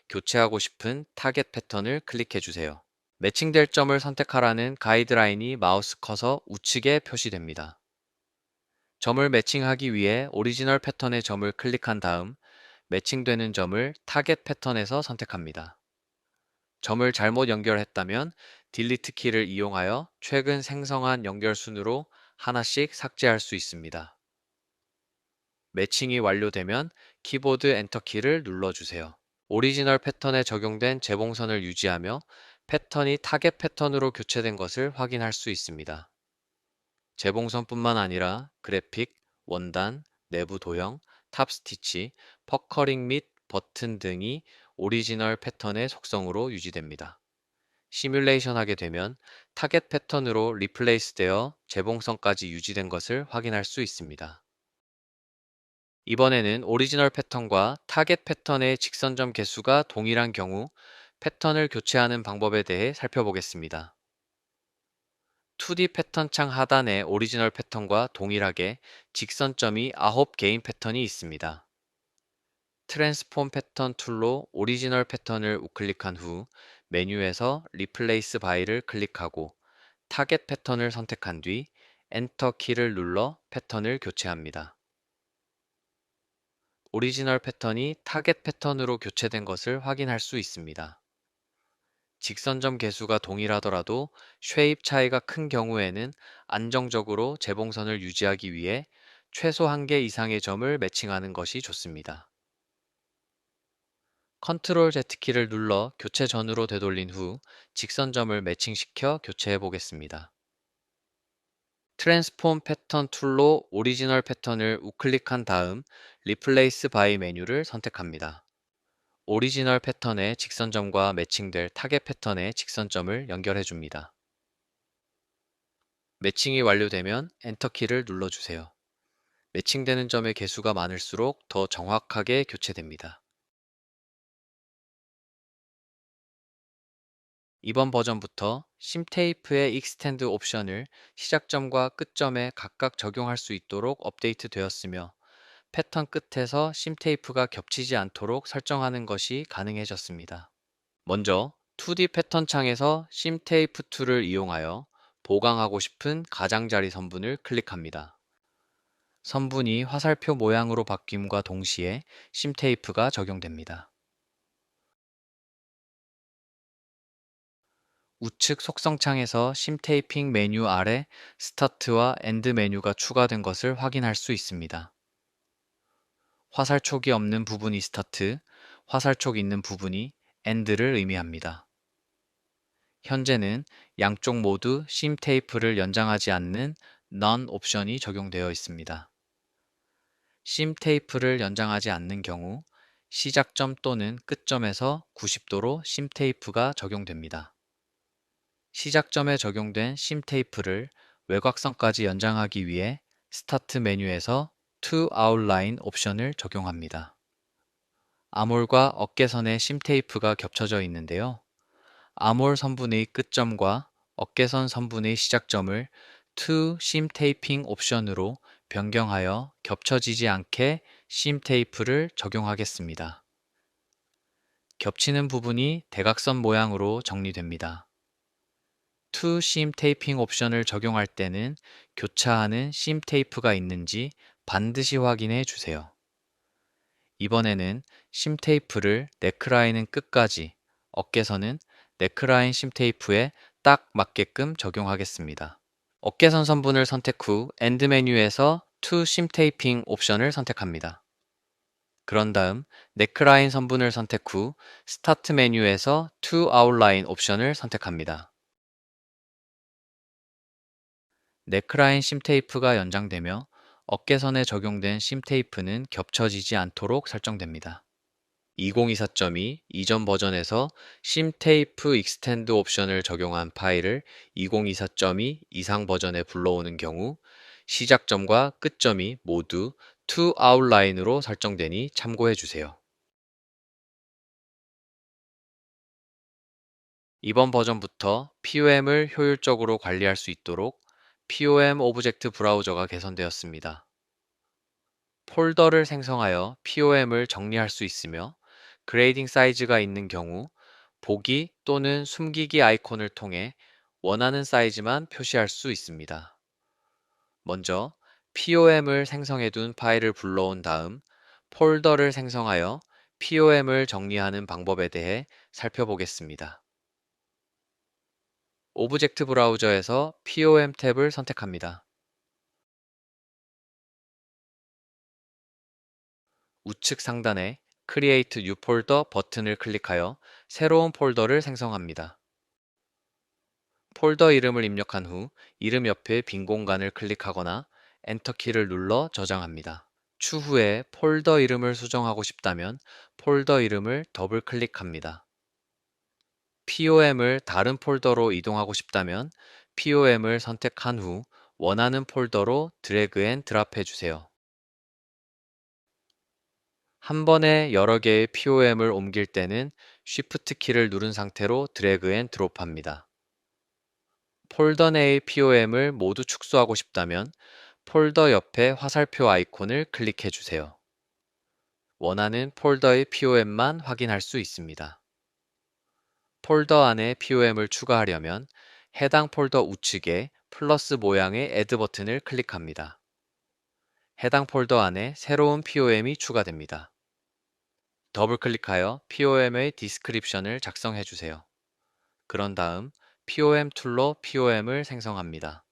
교체하고 싶은 타겟 패턴을 클릭해 주세요. 매칭될 점을 선택하라는 가이드라인이 마우스 커서 우측에 표시됩니다. 점을 매칭하기 위해 오리지널 패턴의 점을 클릭한 다음 매칭되는 점을 타겟 패턴에서 선택합니다. 점을 잘못 연결했다면 딜리트 키를 이용하여 최근 생성한 연결 순으로 하나씩 삭제할 수 있습니다. 매칭이 완료되면 키보드 엔터 키를 눌러주세요. 오리지널 패턴에 적용된 재봉선을 유지하며 패턴이 타겟 패턴으로 교체된 것을 확인할 수 있습니다. 재봉선뿐만 아니라 그래픽, 원단, 내부 도형, 탑 스티치, 퍼커링 및 버튼 등이 오리지널 패턴의 속성으로 유지됩니다. 시뮬레이션 하게 되면 타겟 패턴으로 리플레이스 되어 재봉선까지 유지된 것을 확인할 수 있습니다. 이번에는 오리지널 패턴과 타겟 패턴의 직선점 개수가 동일한 경우 패턴을 교체하는 방법에 대해 살펴보겠습니다. 2D 패턴 창 하단에 오리지널 패턴과 동일하게 직선점이 9개인 패턴이 있습니다. 트랜스폼 패턴 툴로 오리지널 패턴을 우클릭한 후 메뉴에서 리플레이스 바이를 클릭하고 타겟 패턴을 선택한 뒤 엔터 키를 눌러 패턴을 교체합니다. 오리지널 패턴이 타겟 패턴으로 교체된 것을 확인할 수 있습니다. 직선점 개수가 동일하더라도 쉐입 차이가 큰 경우에는 안정적으로 재봉선을 유지하기 위해 최소 1개 이상의 점을 매칭하는 것이 좋습니다. 컨트롤 Z키를 눌러 교체 전으로 되돌린 후 직선점을 매칭시켜 교체해 보겠습니다. 트랜스폼 패턴 툴로 오리지널 패턴을 우클릭한 다음 리플레이스 바이 메뉴를 선택합니다. 오리지널 패턴의 직선점과 매칭될 타겟 패턴의 직선점을 연결해 줍니다. 매칭이 완료되면 엔터키를 눌러주세요. 매칭되는 점의 개수가 많을수록 더 정확하게 교체됩니다. 이번 버전부터 심테이프의 익스텐드 옵션을 시작점과 끝점에 각각 적용할 수 있도록 업데이트 되었으며 패턴 끝에서 심테이프가 겹치지 않도록 설정하는 것이 가능해졌습니다. 먼저 2D 패턴 창에서 심테이프 툴을 이용하여 보강하고 싶은 가장자리 선분을 클릭합니다. 선분이 화살표 모양으로 바뀜과 동시에 심테이프가 적용됩니다. 우측 속성창에서 심테이핑 메뉴 아래 스타트와 엔드 메뉴가 추가된 것을 확인할 수 있습니다. 화살촉이 없는 부분이 스타트, 화살촉 있는 부분이 엔드를 의미합니다. 현재는 양쪽 모두 심 테이프를 연장하지 않는 None 옵션이 적용되어 있습니다. 심 테이프를 연장하지 않는 경우 시작점 또는 끝점에서 90도로 심 테이프가 적용됩니다. 시작점에 적용된 심 테이프를 외곽선까지 연장하기 위해 스타트 메뉴에서 To Outline 옵션을 적용합니다. 아몰과 어깨선에 심 테이프가 겹쳐져 있는데요. 아몰 선분의 끝점과 어깨선 선분의 시작점을 To 심 테이핑 옵션으로 변경하여 겹쳐지지 않게 심 테이프를 적용하겠습니다. 겹치는 부분이 대각선 모양으로 정리됩니다. To 심 테이핑 옵션을 적용할 때는 교차하는 심 테이프가 있는지 반드시 확인해 주세요. 이번에는 심 테이프를 네크라인은 끝까지, 어깨선은 네크라인 심 테이프에 딱 맞게끔 적용하겠습니다. 어깨선 선분을 선택 후 엔드 메뉴에서 To 심 테이핑 옵션을 선택합니다. 그런 다음 네크라인 선분을 선택 후 스타트 메뉴에서 To Outline 옵션을 선택합니다. 네크라인 심 테이프가 연장되며 어깨선에 적용된 심 테이프는 겹쳐지지 않도록 설정됩니다. 2024.2 이전 버전에서 심 테이프 익스텐드 옵션을 적용한 파일을 2024.2 이상 버전에 불러오는 경우 시작점과 끝점이 모두 To Outline으로 설정되니 참고해 주세요. 이번 버전부터 POM을 효율적으로 관리할 수 있도록 POM 오브젝트 브라우저가 개선되었습니다. 폴더를 생성하여 POM을 정리할 수 있으며 그레이딩 사이즈가 있는 경우 보기 또는 숨기기 아이콘을 통해 원하는 사이즈만 표시할 수 있습니다. 먼저 POM을 생성해둔 파일을 불러온 다음 폴더를 생성하여 POM을 정리하는 방법에 대해 살펴보겠습니다. 오브젝트 브라우저에서 POM 탭을 선택합니다. 우측 상단에 Create New Folder 버튼을 클릭하여 새로운 폴더를 생성합니다. 폴더 이름을 입력한 후 이름 옆에 빈 공간을 클릭하거나 엔터 키를 눌러 저장합니다. 추후에 폴더 이름을 수정하고 싶다면 폴더 이름을 더블 클릭합니다. POM을 다른 폴더로 이동하고 싶다면 POM을 선택한 후 원하는 폴더로 드래그 앤 드랍 해주세요. 한 번에 여러 개의 POM을 옮길 때는 Shift 키를 누른 상태로 드래그 앤 드롭합니다. 폴더 내의 POM을 모두 축소하고 싶다면 폴더 옆에 화살표 아이콘을 클릭해 주세요. 원하는 폴더의 POM만 확인할 수 있습니다. 폴더 안에 POM을 추가하려면 해당 폴더 우측에 플러스 모양의 Add 버튼을 클릭합니다. 해당 폴더 안에 새로운 POM이 추가됩니다. 더블 클릭하여 POM의 디스크립션을 작성해 주세요. 그런 다음 POM 툴로 POM을 생성합니다.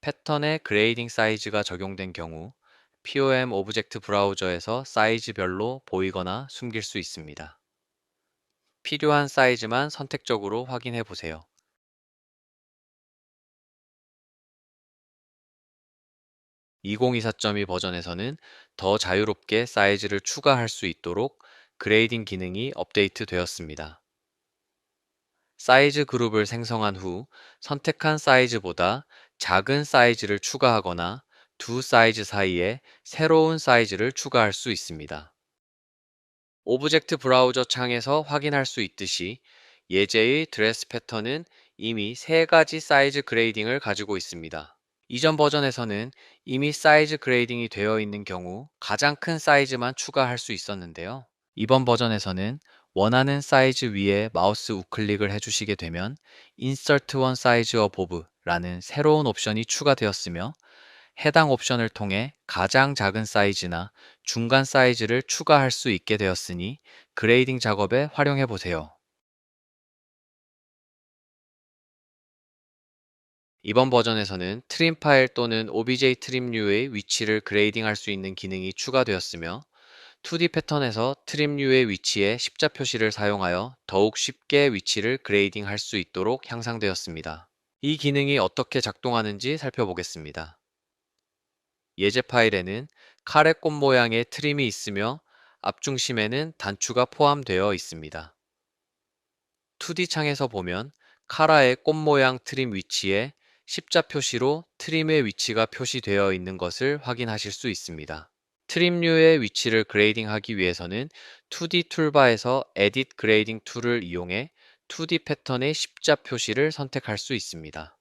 패턴에 그레이딩 사이즈가 적용된 경우 POM 오브젝트 브라우저에서 사이즈별로 보이거나 숨길 수 있습니다. 필요한 사이즈만 선택적으로 확인해 보세요. 2024.2 버전에서는 더 자유롭게 사이즈를 추가할 수 있도록 그레이딩 기능이 업데이트 되었습니다. 사이즈 그룹을 생성한 후 선택한 사이즈보다 작은 사이즈를 추가하거나 두 사이즈 사이에 새로운 사이즈를 추가할 수 있습니다. 오브젝트 브라우저 창에서 확인할 수 있듯이 예제의 드레스 패턴은 이미 세 가지 사이즈 그레이딩을 가지고 있습니다. 이전 버전에서는 이미 사이즈 그레이딩이 되어 있는 경우 가장 큰 사이즈만 추가할 수 있었는데요. 이번 버전에서는 원하는 사이즈 위에 마우스 우클릭을 해주시게 되면 Insert one size above라는 새로운 옵션이 추가되었으며 해당 옵션을 통해 가장 작은 사이즈나 중간 사이즈를 추가할 수 있게 되었으니 그레이딩 작업에 활용해 보세요. 이번 버전에서는 트림 파일 또는 OBJ 트림류의 위치를 그레이딩할 수 있는 기능이 추가되었으며 2D 패턴에서 트림류의 위치에 십자 표시를 사용하여 더욱 쉽게 위치를 그레이딩할 수 있도록 향상되었습니다. 이 기능이 어떻게 작동하는지 살펴보겠습니다. 예제 파일에는 카레 꽃 모양의 트림이 있으며 앞중심에는 단추가 포함되어 있습니다. 2D 창에서 보면 카라의 꽃 모양 트림 위치에 십자 표시로 트림의 위치가 표시되어 있는 것을 확인하실 수 있습니다. 트림류의 위치를 그레이딩하기 위해서는 2D 툴바에서 Edit Grading 툴을 이용해 2D 패턴의 십자 표시를 선택할 수 있습니다.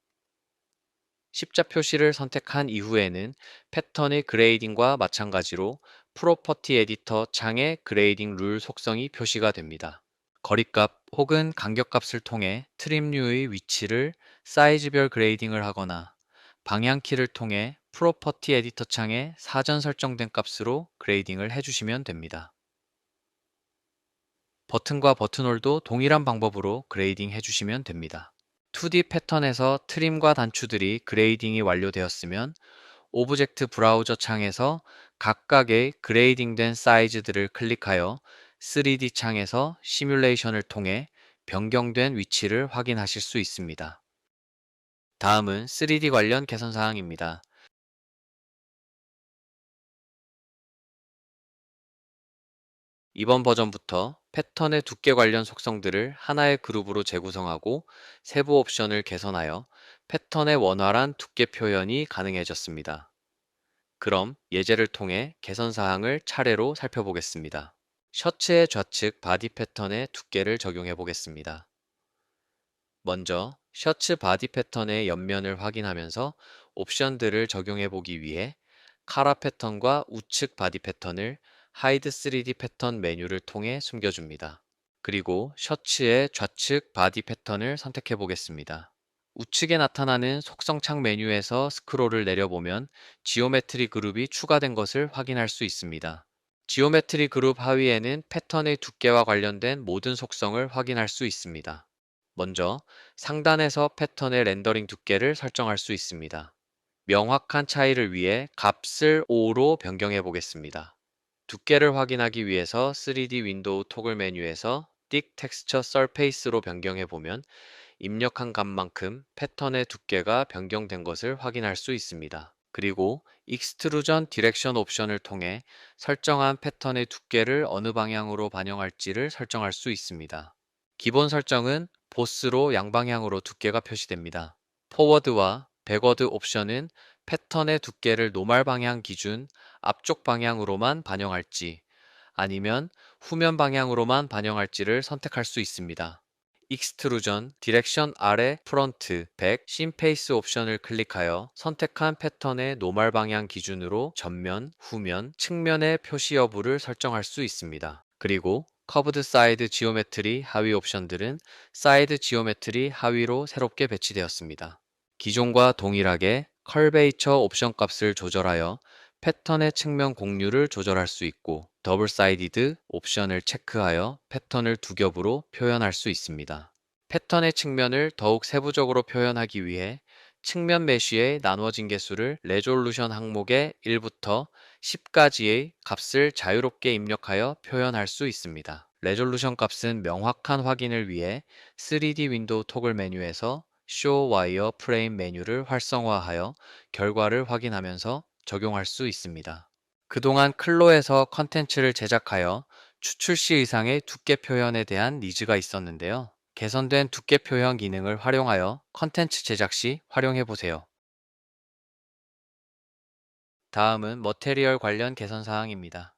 십자 표시를 선택한 이후에는 패턴의 그레이딩과 마찬가지로 프로퍼티 에디터 창에 그레이딩 룰 속성이 표시가 됩니다. 거리값 혹은 간격값을 통해 트림류의 위치를 사이즈별 그레이딩을 하거나 방향키를 통해 프로퍼티 에디터 창에 사전 설정된 값으로 그레이딩을 해주시면 됩니다. 버튼과 버튼홀도 동일한 방법으로 그레이딩 해주시면 됩니다. 2D 패턴에서 트림과 단추들이 그레이딩이 완료되었으면 오브젝트 브라우저 창에서 각각의 그레이딩된 사이즈들을 클릭하여 3D 창에서 시뮬레이션을 통해 변경된 위치를 확인하실 수 있습니다. 다음은 3D 관련 개선 사항입니다. 이번 버전부터 패턴의 두께 관련 속성들을 하나의 그룹으로 재구성하고 세부 옵션을 개선하여 패턴의 원활한 두께 표현이 가능해졌습니다. 그럼 예제를 통해 개선 사항을 차례로 살펴보겠습니다. 셔츠의 좌측 바디 패턴의 두께를 적용해 보겠습니다. 먼저 셔츠 바디 패턴의 옆면을 확인하면서 옵션들을 적용해 보기 위해 카라 패턴과 우측 바디 패턴을 하이드 3D 패턴 메뉴를 통해 숨겨줍니다. 그리고 셔츠의 좌측 바디 패턴을 선택해 보겠습니다. 우측에 나타나는 속성창 메뉴에서 스크롤을 내려보면 지오메트리 그룹이 추가된 것을 확인할 수 있습니다. 지오메트리 그룹 하위에는 패턴의 두께와 관련된 모든 속성을 확인할 수 있습니다. 먼저 상단에서 패턴의 렌더링 두께를 설정할 수 있습니다. 명확한 차이를 위해 값을 5로 변경해 보겠습니다. 두께를 확인하기 위해서 3D 윈도우 토글 메뉴에서 Static Texture Surface로 변경해 보면 입력한 값만큼 패턴의 두께가 변경된 것을 확인할 수 있습니다. 그리고 익스트루전 디렉션 옵션을 통해 설정한 패턴의 두께를 어느 방향으로 반영할지를 설정할 수 있습니다. 기본 설정은 보스로 양방향으로 두께가 표시됩니다. 포워드와 백워드 옵션은 패턴의 두께를 노말 방향 기준 앞쪽 방향으로만 반영할지 아니면 후면 방향으로만 반영할지를 선택할 수 있습니다. 익스트루전, 디렉션 아래 프론트, 백, 심페이스 옵션을 클릭하여 선택한 패턴의 노멀 방향 기준으로 전면, 후면, 측면의 표시 여부를 설정할 수 있습니다. 그리고 커브드 사이드 지오메트리 하위 옵션들은 사이드 지오메트리 하위로 새롭게 배치되었습니다. 기존과 동일하게 컬베이처 옵션 값을 조절하여 패턴의 측면 공률을 조절할 수 있고 더블 사이디드 옵션을 체크하여 패턴을 두 겹으로 표현할 수 있습니다. 패턴의 측면을 더욱 세부적으로 표현하기 위해 측면 메쉬의 나누어진 개수를 레졸루션 항목의 1부터 10까지의 값을 자유롭게 입력하여 표현할 수 있습니다. 레졸루션 값은 명확한 확인을 위해 3D 윈도우 토글 메뉴에서 Show Wire Frame 메뉴를 활성화하여 결과를 확인하면서 적용할 수 있습니다. 그동안 클로에서 컨텐츠를 제작하여 추출 시 의상의 두께 표현에 대한 니즈가 있었는데요. 개선된 두께 표현 기능을 활용하여 컨텐츠 제작 시 활용해 보세요. 다음은 머테리얼 관련 개선 사항입니다.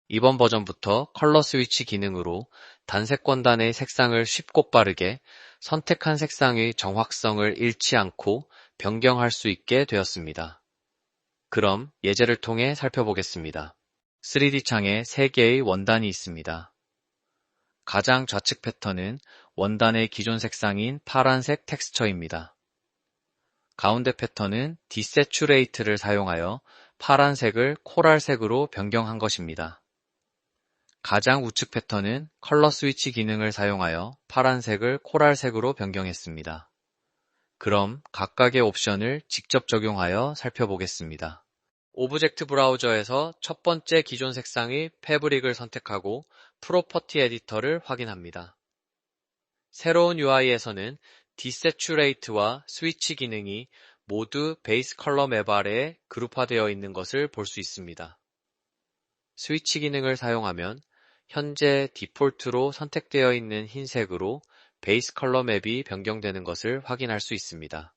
이번 버전부터 컬러 스위치 기능으로 단색 권단의 색상을 쉽고 빠르게 선택한 색상의 정확성을 잃지 않고 변경할 수 있게 되었습니다. 그럼 예제를 통해 살펴보겠습니다. 3D 창에 3개의 원단이 있습니다. 가장 좌측 패턴은 원단의 기존 색상인 파란색 텍스처입니다. 가운데 패턴은 디세츄레이트를 사용하여 파란색을 코랄색으로 변경한 것입니다. 가장 우측 패턴은 컬러 스위치 기능을 사용하여 파란색을 코랄색으로 변경했습니다. 그럼 각각의 옵션을 직접 적용하여 살펴보겠습니다. 오브젝트 브라우저에서 첫 번째 기존 색상의 패브릭을 선택하고 프로퍼티 에디터를 확인합니다. 새로운 UI에서는 디세츄레이트와 스위치 기능이 모두 베이스 컬러 맵 아래에 그룹화되어 있는 것을 볼 수 있습니다. 스위치 기능을 사용하면 현재 디폴트로 선택되어 있는 흰색으로 베이스 컬러 맵이 변경되는 것을 확인할 수 있습니다.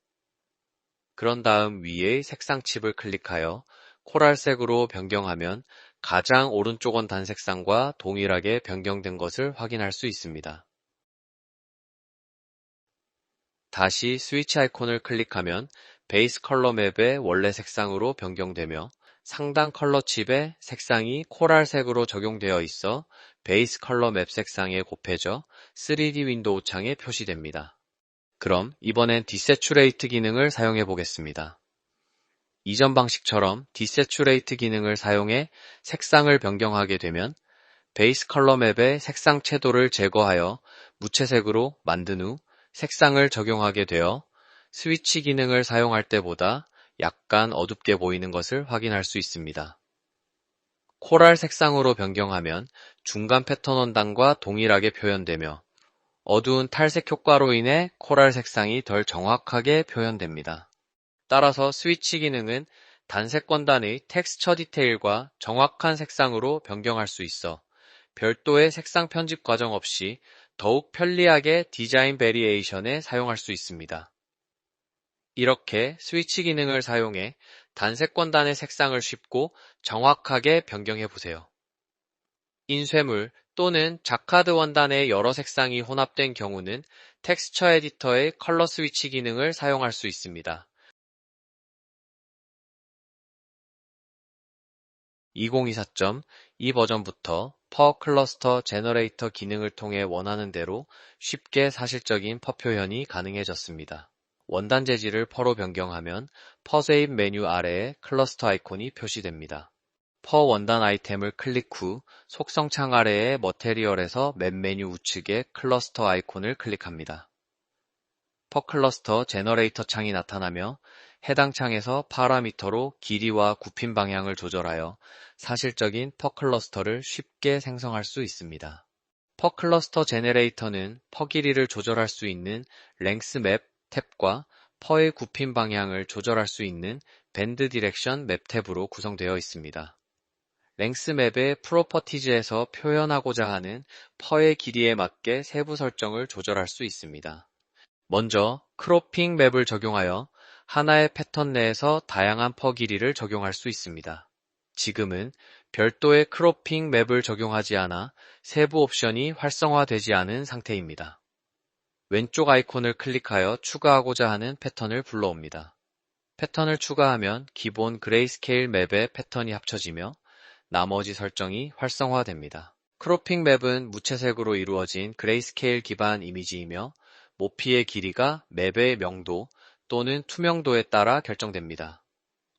그런 다음 위의 색상 칩을 클릭하여 코랄색으로 변경하면 가장 오른쪽 원단 색상과 동일하게 변경된 것을 확인할 수 있습니다. 다시 스위치 아이콘을 클릭하면 베이스 컬러 맵의 원래 색상으로 변경되며 상단 컬러 칩의 색상이 코랄색으로 적용되어 있어 베이스 컬러 맵 색상에 곱해져 3D 윈도우 창에 표시됩니다. 그럼 이번엔 디세츄레이트 기능을 사용해 보겠습니다. 이전 방식처럼 디세츄레이트 기능을 사용해 색상을 변경하게 되면 베이스 컬러 맵의 색상 채도를 제거하여 무채색으로 만든 후 색상을 적용하게 되어 스위치 기능을 사용할 때보다 약간 어둡게 보이는 것을 확인할 수 있습니다. 코랄 색상으로 변경하면 중간 패턴 원단과 동일하게 표현되며 어두운 탈색 효과로 인해 코랄 색상이 덜 정확하게 표현됩니다. 따라서 스위치 기능은 단색 권단의 텍스처 디테일과 정확한 색상으로 변경할 수 있어 별도의 색상 편집 과정 없이 더욱 편리하게 디자인 베리에이션에 사용할 수 있습니다. 이렇게 스위치 기능을 사용해 단색 권단의 색상을 쉽고 정확하게 변경해 보세요. 인쇄물 또는 자카드 원단의 여러 색상이 혼합된 경우는 텍스처 에디터의 컬러 스위치 기능을 사용할 수 있습니다. 2024.2 버전부터 퍼 클러스터 제너레이터 기능을 통해 원하는 대로 쉽게 사실적인 퍼 표현이 가능해졌습니다. 원단 재질을 퍼로 변경하면 퍼 세입 메뉴 아래에 클러스터 아이콘이 표시됩니다. 퍼 원단 아이템을 클릭 후 속성 창 아래의 머테리얼에서 맵 메뉴 우측에 클러스터 아이콘을 클릭합니다. 퍼 클러스터 제너레이터 창이 나타나며 해당 창에서 파라미터로 길이와 굽힘 방향을 조절하여 사실적인 퍼 클러스터를 쉽게 생성할 수 있습니다. 퍼 클러스터 제네레이터는 퍼 길이를 조절할 수 있는 랭스 맵 탭과 퍼의 굽힘 방향을 조절할 수 있는 밴드 디렉션 맵 탭으로 구성되어 있습니다. 랭스 맵의 프로퍼티즈에서 표현하고자 하는 퍼의 길이에 맞게 세부 설정을 조절할 수 있습니다. 먼저 크로핑 맵을 적용하여 하나의 패턴 내에서 다양한 퍼 길이를 적용할 수 있습니다. 지금은 별도의 크로핑 맵을 적용하지 않아 세부 옵션이 활성화되지 않은 상태입니다. 왼쪽 아이콘을 클릭하여 추가하고자 하는 패턴을 불러옵니다. 패턴을 추가하면 기본 그레이스케일 맵의 패턴이 합쳐지며 나머지 설정이 활성화됩니다. 크로핑 맵은 무채색으로 이루어진 그레이스케일 기반 이미지이며 모피의 길이가 맵의 명도 또는 투명도에 따라 결정됩니다.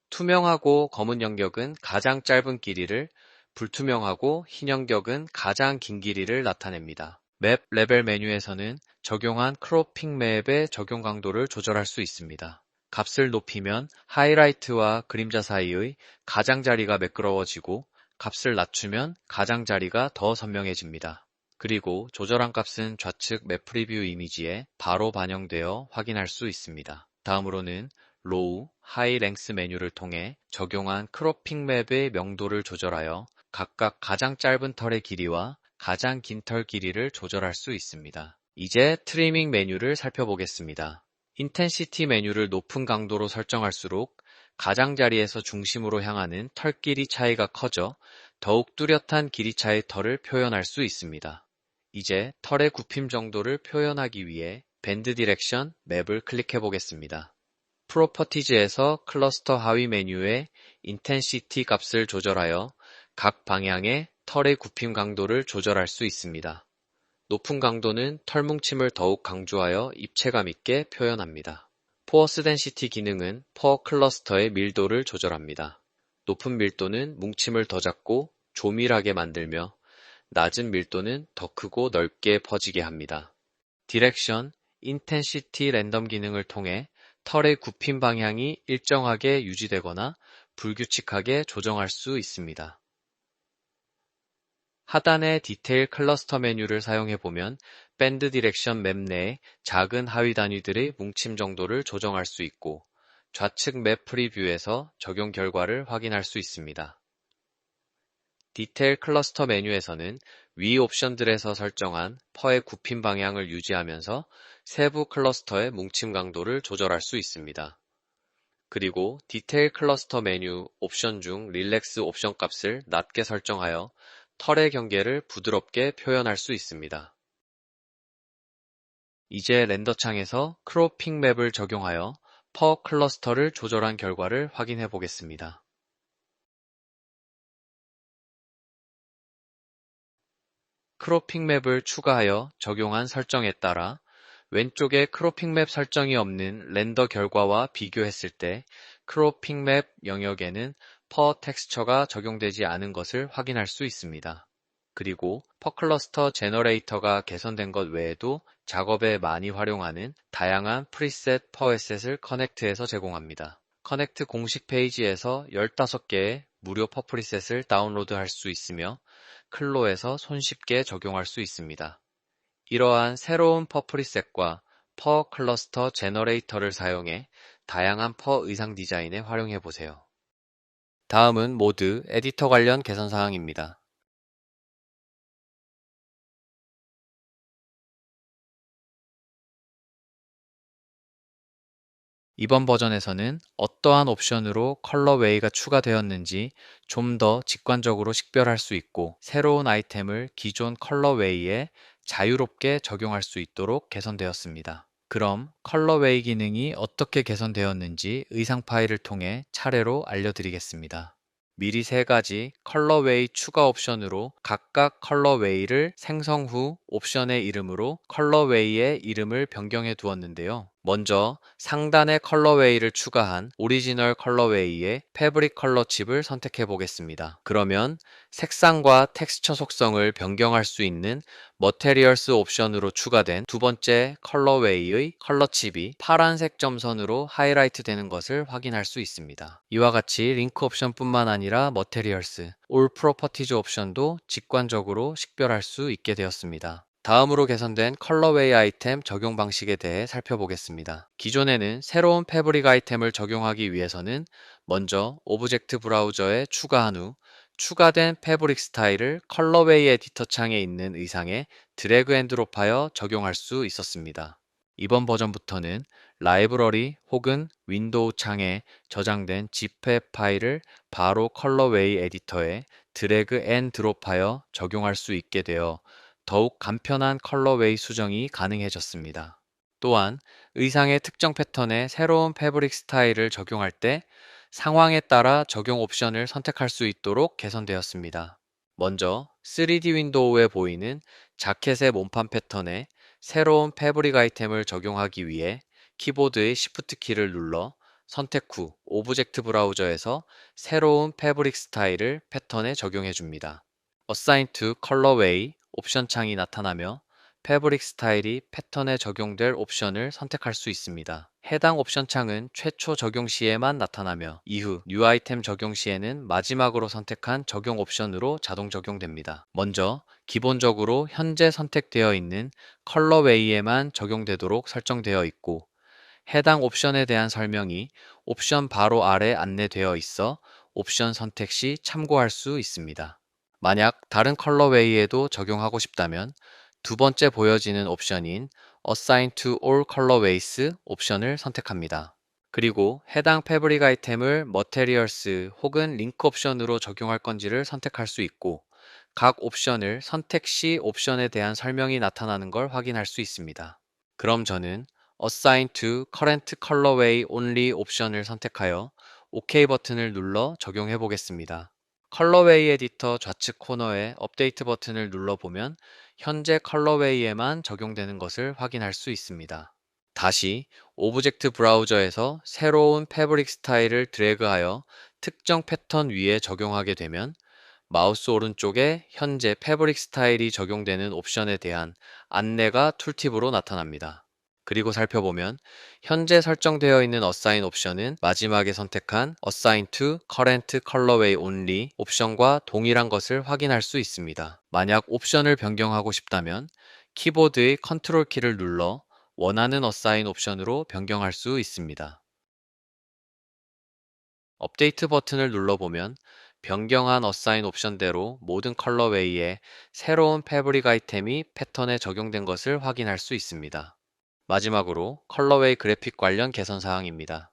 투명하고 검은 영역은 가장 짧은 길이를, 불투명하고 흰 영역은 가장 긴 길이를 나타냅니다. 맵 레벨 메뉴에서는 적용한 크로핑 맵의 적용 강도를 조절할 수 있습니다. 값을 높이면 하이라이트와 그림자 사이의 가장자리가 매끄러워지고 값을 낮추면 가장자리가 더 선명해집니다. 그리고 조절한 값은 좌측 맵 프리뷰 이미지에 바로 반영되어 확인할 수 있습니다. 다음으로는 로우, 하이 랭스 메뉴를 통해 적용한 크로핑 맵의 명도를 조절하여 각각 가장 짧은 털의 길이와 가장 긴 털 길이를 조절할 수 있습니다. 이제 트리밍 메뉴를 살펴보겠습니다. 인텐시티 메뉴를 높은 강도로 설정할수록 가장자리에서 중심으로 향하는 털 길이 차이가 커져 더욱 뚜렷한 길이 차의 털을 표현할 수 있습니다. 이제 털의 굽힘 정도를 표현하기 위해 밴드 디렉션 맵을 클릭해 보겠습니다. 프로퍼티즈에서 클러스터 하위 메뉴에 인텐시티 값을 조절하여 각 방향의 털의 굽힘 강도를 조절할 수 있습니다. 높은 강도는 털 뭉침을 더욱 강조하여 입체감 있게 표현합니다. 포어스 덴시티 기능은 퍼 클러스터의 밀도를 조절합니다. 높은 밀도는 뭉침을 더 작고 조밀하게 만들며 낮은 밀도는 더 크고 넓게 퍼지게 합니다. 디렉션, 인텐시티 랜덤 기능을 통해 털의 굽힘 방향이 일정하게 유지되거나 불규칙하게 조정할 수 있습니다. 하단의 디테일 클러스터 메뉴를 사용해보면 밴드 디렉션 맵 내에 작은 하위 단위들의 뭉침 정도를 조정할 수 있고 좌측 맵 프리뷰에서 적용 결과를 확인할 수 있습니다. 디테일 클러스터 메뉴에서는 위 옵션들에서 설정한 퍼의 굽힘 방향을 유지하면서 세부 클러스터의 뭉침 강도를 조절할 수 있습니다. 그리고 디테일 클러스터 메뉴 옵션 중 릴렉스 옵션 값을 낮게 설정하여 털의 경계를 부드럽게 표현할 수 있습니다. 이제 렌더 창에서 크로핑 맵을 적용하여 퍼 클러스터를 조절한 결과를 확인해 보겠습니다. 크로핑 맵을 추가하여 적용한 설정에 따라 왼쪽에 크로핑 맵 설정이 없는 렌더 결과와 비교했을 때 크로핑 맵 영역에는 퍼 텍스처가 적용되지 않은 것을 확인할 수 있습니다. 그리고 퍼 클러스터 제너레이터가 개선된 것 외에도 작업에 많이 활용하는 다양한 프리셋 퍼 에셋을 커넥트에서 제공합니다. 커넥트 공식 페이지에서 15개의 무료 퍼 프리셋을 다운로드할 수 있으며 클로에서 손쉽게 적용할 수 있습니다. 이러한 새로운 퍼 프리셋과 퍼 클러스터 제너레이터를 사용해 다양한 퍼 의상 디자인에 활용해 보세요. 다음은 모드, 에디터 관련 개선 사항입니다. 이번 버전에서는 어떠한 옵션으로 컬러 웨이가 추가되었는지 좀 더 직관적으로 식별할 수 있고 새로운 아이템을 기존 컬러 웨이에 자유롭게 적용할 수 있도록 개선되었습니다. 그럼 컬러 웨이 기능이 어떻게 개선되었는지 의상 파일을 통해 차례로 알려드리겠습니다. 미리 세 가지 컬러웨이 추가 옵션으로 각각 컬러웨이를 생성 후 옵션의 이름으로 컬러웨이의 이름을 변경해 두었는데요. 먼저 상단의 컬러웨이를 추가한 오리지널 컬러웨이의 패브릭 컬러 칩을 선택해 보겠습니다. 그러면 색상과 텍스처 속성을 변경할 수 있는 머테리얼스 옵션으로 추가된 두 번째 컬러웨이의 컬러 칩이 파란색 점선으로 하이라이트 되는 것을 확인할 수 있습니다. 이와 같이 링크 옵션뿐만 아니라 머테리얼스, 올 프로퍼티즈 옵션도 직관적으로 식별할 수 있게 되었습니다. 다음으로 개선된 컬러웨이 아이템 적용 방식에 대해 살펴보겠습니다. 기존에는 새로운 패브릭 아이템을 적용하기 위해서는 먼저 오브젝트 브라우저에 추가한 후 추가된 패브릭 스타일을 컬러웨이 에디터 창에 있는 의상에 드래그 앤 드롭하여 적용할 수 있었습니다. 이번 버전부터는 라이브러리 혹은 윈도우 창에 저장된 zip 파일을 바로 컬러웨이 에디터에 드래그 앤 드롭하여 적용할 수 있게 되어 더욱 간편한 컬러웨이 수정이 가능해졌습니다. 또한 의상의 특정 패턴에 새로운 패브릭 스타일을 적용할 때 상황에 따라 적용 옵션을 선택할 수 있도록 개선되었습니다. 먼저 3D 윈도우에 보이는 자켓의 몸판 패턴에 새로운 패브릭 아이템을 적용하기 위해 키보드의 Shift 키를 눌러 선택 후 오브젝트 브라우저에서 새로운 패브릭 스타일을 패턴에 적용해 줍니다. Assign to Colorway 옵션 창이 나타나며 패브릭 스타일이 패턴에 적용될 옵션을 선택할 수 있습니다. 해당 옵션 창은 최초 적용 시에만 나타나며 이후 뉴 아이템 적용 시에는 마지막으로 선택한 적용 옵션으로 자동 적용됩니다. 먼저 기본적으로 현재 선택되어 있는 컬러웨이에만 적용되도록 설정되어 있고 해당 옵션에 대한 설명이 옵션 바로 아래 안내되어 있어 옵션 선택 시 참고할 수 있습니다. 만약 다른 컬러웨이에도 적용하고 싶다면 두 번째 보여지는 옵션인 Assign to all colorways 옵션을 선택합니다. 그리고 해당 패브릭 아이템을 Materials 혹은 링크 옵션으로 적용할 건지를 선택할 수 있고 각 옵션을 선택 시 옵션에 대한 설명이 나타나는 걸 확인할 수 있습니다. 그럼 저는 Assign to current colorway only 옵션을 선택하여 OK 버튼을 눌러 적용해 보겠습니다. 컬러웨이 에디터 좌측 코너에 업데이트 버튼을 눌러보면 현재 컬러웨이에만 적용되는 것을 확인할 수 있습니다. 다시 오브젝트 브라우저에서 새로운 패브릭 스타일을 드래그하여 특정 패턴 위에 적용하게 되면 마우스 오른쪽에 현재 패브릭 스타일이 적용되는 옵션에 대한 안내가 툴팁으로 나타납니다. 그리고 살펴보면 현재 설정되어 있는 Assign 옵션은 마지막에 선택한 Assign to Current Colorway Only 옵션과 동일한 것을 확인할 수 있습니다. 만약 옵션을 변경하고 싶다면 키보드의 컨트롤 키를 눌러 원하는 Assign 옵션으로 변경할 수 있습니다. 업데이트 버튼을 눌러보면 변경한 Assign 옵션대로 모든 컬러웨이에 새로운 패브릭 아이템이 패턴에 적용된 것을 확인할 수 있습니다. 마지막으로 컬러웨이 그래픽 관련 개선 사항입니다.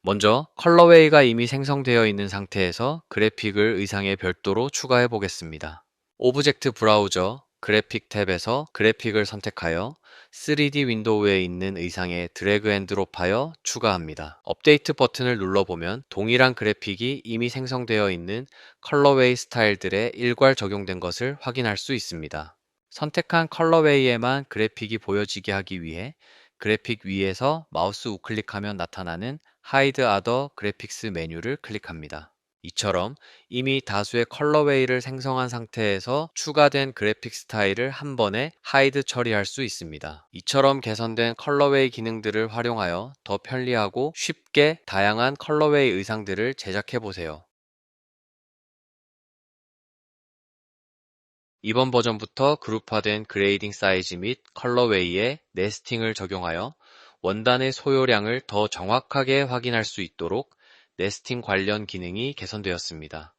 먼저 컬러웨이가 이미 생성되어 있는 상태에서 그래픽을 의상에 별도로 추가해 보겠습니다. 오브젝트 브라우저 그래픽 탭에서 그래픽을 선택하여 3D 윈도우에 있는 의상에 드래그 앤 드롭하여 추가합니다. 업데이트 버튼을 눌러보면 동일한 그래픽이 이미 생성되어 있는 컬러웨이 스타일들에 일괄 적용된 것을 확인할 수 있습니다. 선택한 컬러웨이에만 그래픽이 보여지게 하기 위해 그래픽 위에서 마우스 우클릭하면 나타나는 Hide Other Graphics 메뉴를 클릭합니다. 이처럼 이미 다수의 컬러웨이를 생성한 상태에서 추가된 그래픽 스타일을 한 번에 하이드 처리할 수 있습니다. 이처럼 개선된 컬러웨이 기능들을 활용하여 더 편리하고 쉽게 다양한 컬러웨이 의상들을 제작해 보세요. 이번 버전부터 그룹화된 그레이딩 사이즈 및 컬러웨이에 네스팅을 적용하여 원단의 소요량을 더 정확하게 확인할 수 있도록 네스팅 관련 기능이 개선되었습니다.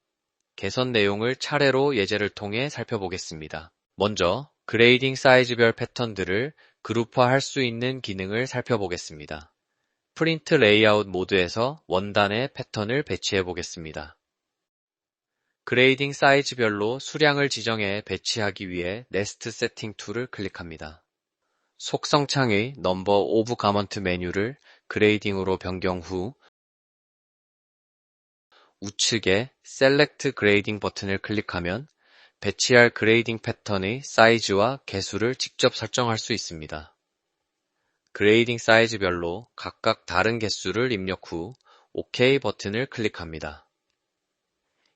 개선 내용을 차례로 예제를 통해 살펴보겠습니다. 먼저 그레이딩 사이즈별 패턴들을 그룹화할 수 있는 기능을 살펴보겠습니다. 프린트 레이아웃 모드에서 원단의 패턴을 배치해 보겠습니다. 그레이딩 사이즈별로 수량을 지정해 배치하기 위해 네스트 세팅 툴을 클릭합니다. 속성창의 넘버 오브 가먼트 메뉴를 그레이딩으로 변경 후 우측에 셀렉트 그레이딩 버튼을 클릭하면 배치할 그레이딩 패턴의 사이즈와 개수를 직접 설정할 수 있습니다. 그레이딩 사이즈별로 각각 다른 개수를 입력 후 OK 버튼을 클릭합니다.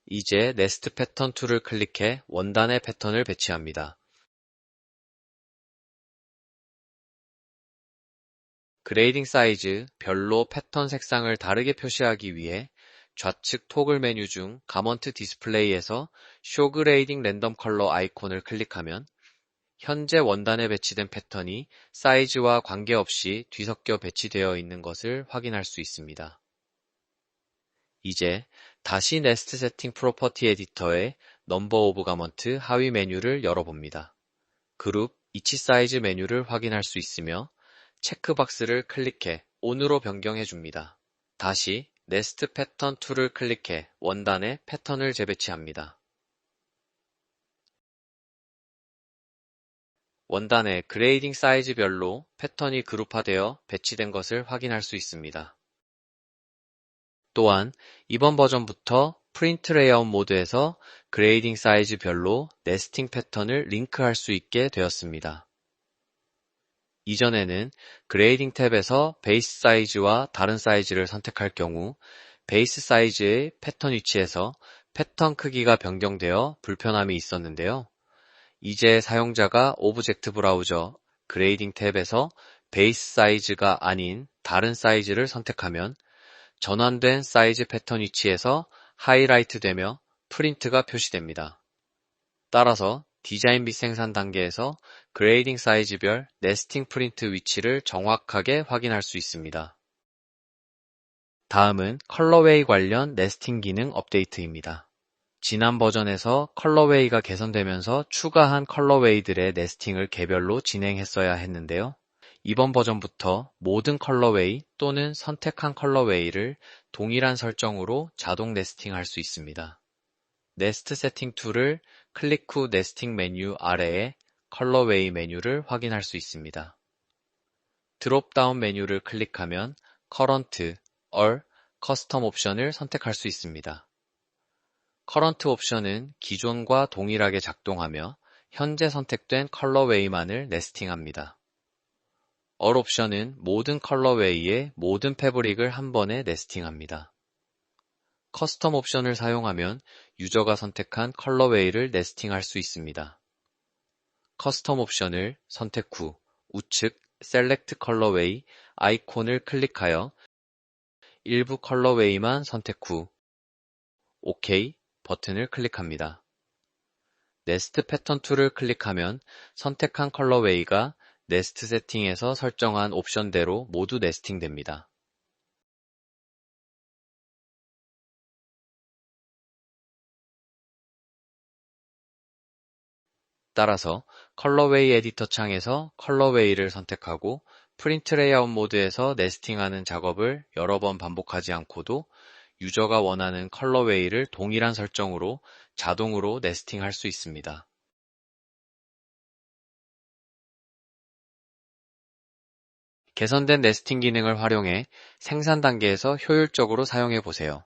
이제 네스트 패턴 툴을 클릭해 원단의 패턴을 배치합니다. 그레이딩 사이즈 별로 패턴 색상을 다르게 표시하기 위해 좌측 토글 메뉴 중 가먼트 디스플레이에서 쇼 그레이딩 랜덤 컬러 아이콘을 클릭하면 현재 원단에 배치된 패턴이 사이즈와 관계없이 뒤섞여 배치되어 있는 것을 확인할 수 있습니다. 이제 다시 네스트 세팅 프로퍼티 에디터의 넘버 오브 가먼트 하위 메뉴를 열어봅니다. 그룹 이치 사이즈 메뉴를 확인할 수 있으며 체크박스를 클릭해 ON으로 변경해 줍니다. 다시 네스트 패턴 툴을 클릭해 원단에 패턴을 재배치합니다. 원단의 그레이딩 사이즈별로 패턴이 그룹화되어 배치된 것을 확인할 수 있습니다. 또한 이번 버전부터 프린트 레이아웃 모드에서 그레이딩 사이즈별로 네스팅 패턴을 링크할 수 있게 되었습니다. 이전에는 그레이딩 탭에서 베이스 사이즈와 다른 사이즈를 선택할 경우 베이스 사이즈의 패턴 위치에서 패턴 크기가 변경되어 불편함이 있었는데요. 이제 사용자가 오브젝트 브라우저 그레이딩 탭에서 베이스 사이즈가 아닌 다른 사이즈를 선택하면 전환된 사이즈 패턴 위치에서 하이라이트 되며 프린트가 표시됩니다. 따라서 디자인 및 생산 단계에서 그레이딩 사이즈별 네스팅 프린트 위치를 정확하게 확인할 수 있습니다. 다음은 컬러웨이 관련 네스팅 기능 업데이트입니다. 지난 버전에서 컬러웨이가 개선되면서 추가한 컬러웨이들의 네스팅을 개별로 진행했어야 했는데요. 이번 버전부터 모든 컬러웨이 또는 선택한 컬러웨이를 동일한 설정으로 자동 네스팅할 수 있습니다. 네스트 세팅 툴을 클릭 후 네스팅 메뉴 아래에 컬러웨이 메뉴를 확인할 수 있습니다. 드롭다운 메뉴를 클릭하면 커런트, 얼, 커스텀 옵션을 선택할 수 있습니다. 커런트 옵션은 기존과 동일하게 작동하며 현재 선택된 컬러웨이만을 네스팅합니다. 얼 옵션은 모든 컬러웨이의 모든 패브릭을 한 번에 네스팅합니다. 커스텀 옵션을 사용하면 유저가 선택한 컬러웨이를 네스팅할 수 있습니다. 커스텀 옵션을 선택 후 우측 셀렉트 컬러웨이 아이콘을 클릭하여 일부 컬러웨이만 선택 후 OK 버튼을 클릭합니다. 네스트 패턴 툴을 클릭하면 선택한 컬러웨이가 네스트 세팅에서 설정한 옵션대로 모두 네스팅됩니다. 따라서 컬러웨이 에디터 창에서 컬러웨이를 선택하고 프린트 레이아웃 모드에서 네스팅하는 작업을 여러 번 반복하지 않고도 유저가 원하는 컬러웨이를 동일한 설정으로 자동으로 네스팅할 수 있습니다. 개선된 네스팅 기능을 활용해 생산 단계에서 효율적으로 사용해 보세요.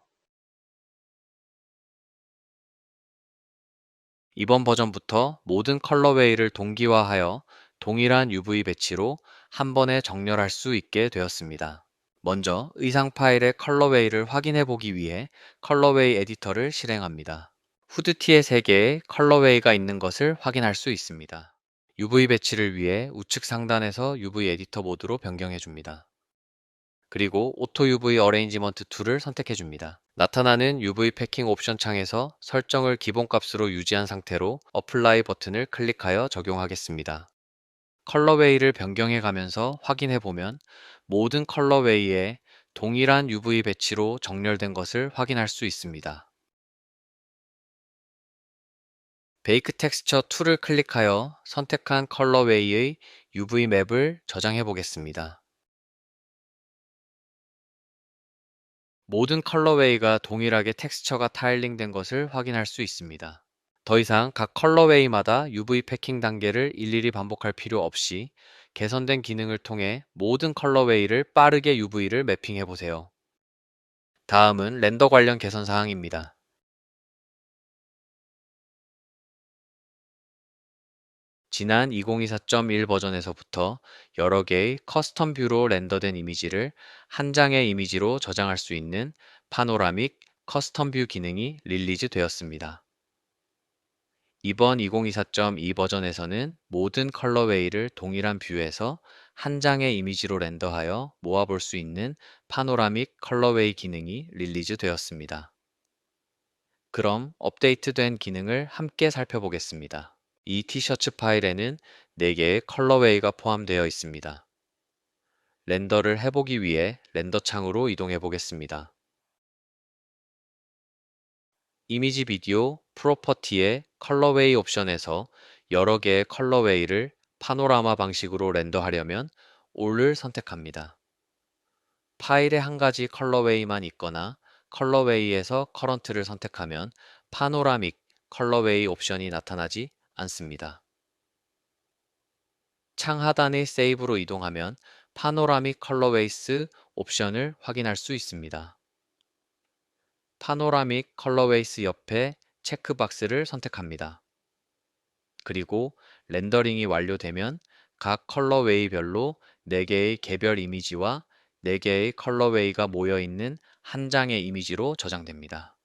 이번 버전부터 모든 컬러웨이를 동기화하여 동일한 UV 배치로 한 번에 정렬할 수 있게 되었습니다. 먼저 의상 파일의 컬러웨이를 확인해 보기 위해 컬러웨이 에디터를 실행합니다. 후드티에 3개의 컬러웨이가 있는 것을 확인할 수 있습니다. UV 배치를 위해 우측 상단에서 UV 에디터 모드로 변경해 줍니다. 그리고 오토 UV 어레인지먼트 툴을 선택해 줍니다. 나타나는 UV 패킹 옵션 창에서 설정을 기본값으로 유지한 상태로 어플라이 버튼을 클릭하여 적용하겠습니다. 컬러웨이를 변경해 가면서 확인해 보면 모든 컬러웨이에 동일한 UV 배치로 정렬된 것을 확인할 수 있습니다. 베이크 텍스처 툴을 클릭하여 선택한 컬러웨이의 UV 맵을 저장해 보겠습니다. 모든 컬러웨이가 동일하게 텍스처가 타일링된 것을 확인할 수 있습니다. 더 이상 각 컬러웨이마다 UV 패킹 단계를 일일이 반복할 필요 없이 개선된 기능을 통해 모든 컬러웨이를 빠르게 UV를 매핑해 보세요. 다음은 렌더 관련 개선 사항입니다. 지난 2024.1 버전에서부터 여러 개의 커스텀 뷰로 렌더된 이미지를 한 장의 이미지로 저장할 수 있는 파노라믹 커스텀 뷰 기능이 릴리즈 되었습니다. 이번 2024.2 버전에서는 모든 컬러웨이를 동일한 뷰에서 한 장의 이미지로 렌더하여 모아볼 수 있는 파노라믹 컬러웨이 기능이 릴리즈 되었습니다. 그럼 업데이트된 기능을 함께 살펴보겠습니다. 이 티셔츠 파일에는 4개의 컬러웨이가 포함되어 있습니다. 렌더를 해보기 위해 렌더 창으로 이동해 보겠습니다. 이미지 비디오 프로퍼티의 컬러웨이 옵션에서 여러 개의 컬러웨이를 파노라마 방식으로 렌더하려면 All을 선택합니다. 파일에 한 가지 컬러웨이만 있거나 컬러웨이에서 커런트를 선택하면 파노라믹 컬러웨이 옵션이 나타나지 않습니다. 창 하단의 세이브로 이동하면 파노라믹 컬러웨이스 옵션을 확인할 수 있습니다. 파노라믹 컬러웨이스 옆에 체크박스를 선택합니다. 그리고 렌더링이 완료되면 각 컬러웨이별로 4개의 개별 이미지와 4개의 컬러웨이가 모여 있는 한 장의 이미지로 저장됩니다.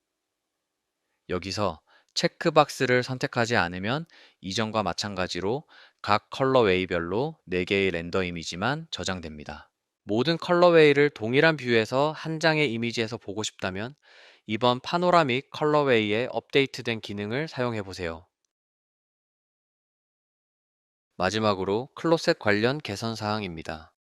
여기서 체크박스를 선택하지 않으면 이전과 마찬가지로 각 컬러웨이별로 4개의 렌더 이미지만 저장됩니다. 모든 컬러웨이를 동일한 뷰에서 한 장의 이미지에서 보고 싶다면 이번 파노라믹 컬러웨이의 업데이트된 기능을 사용해 보세요. 마지막으로 클로셋 관련 개선 사항입니다.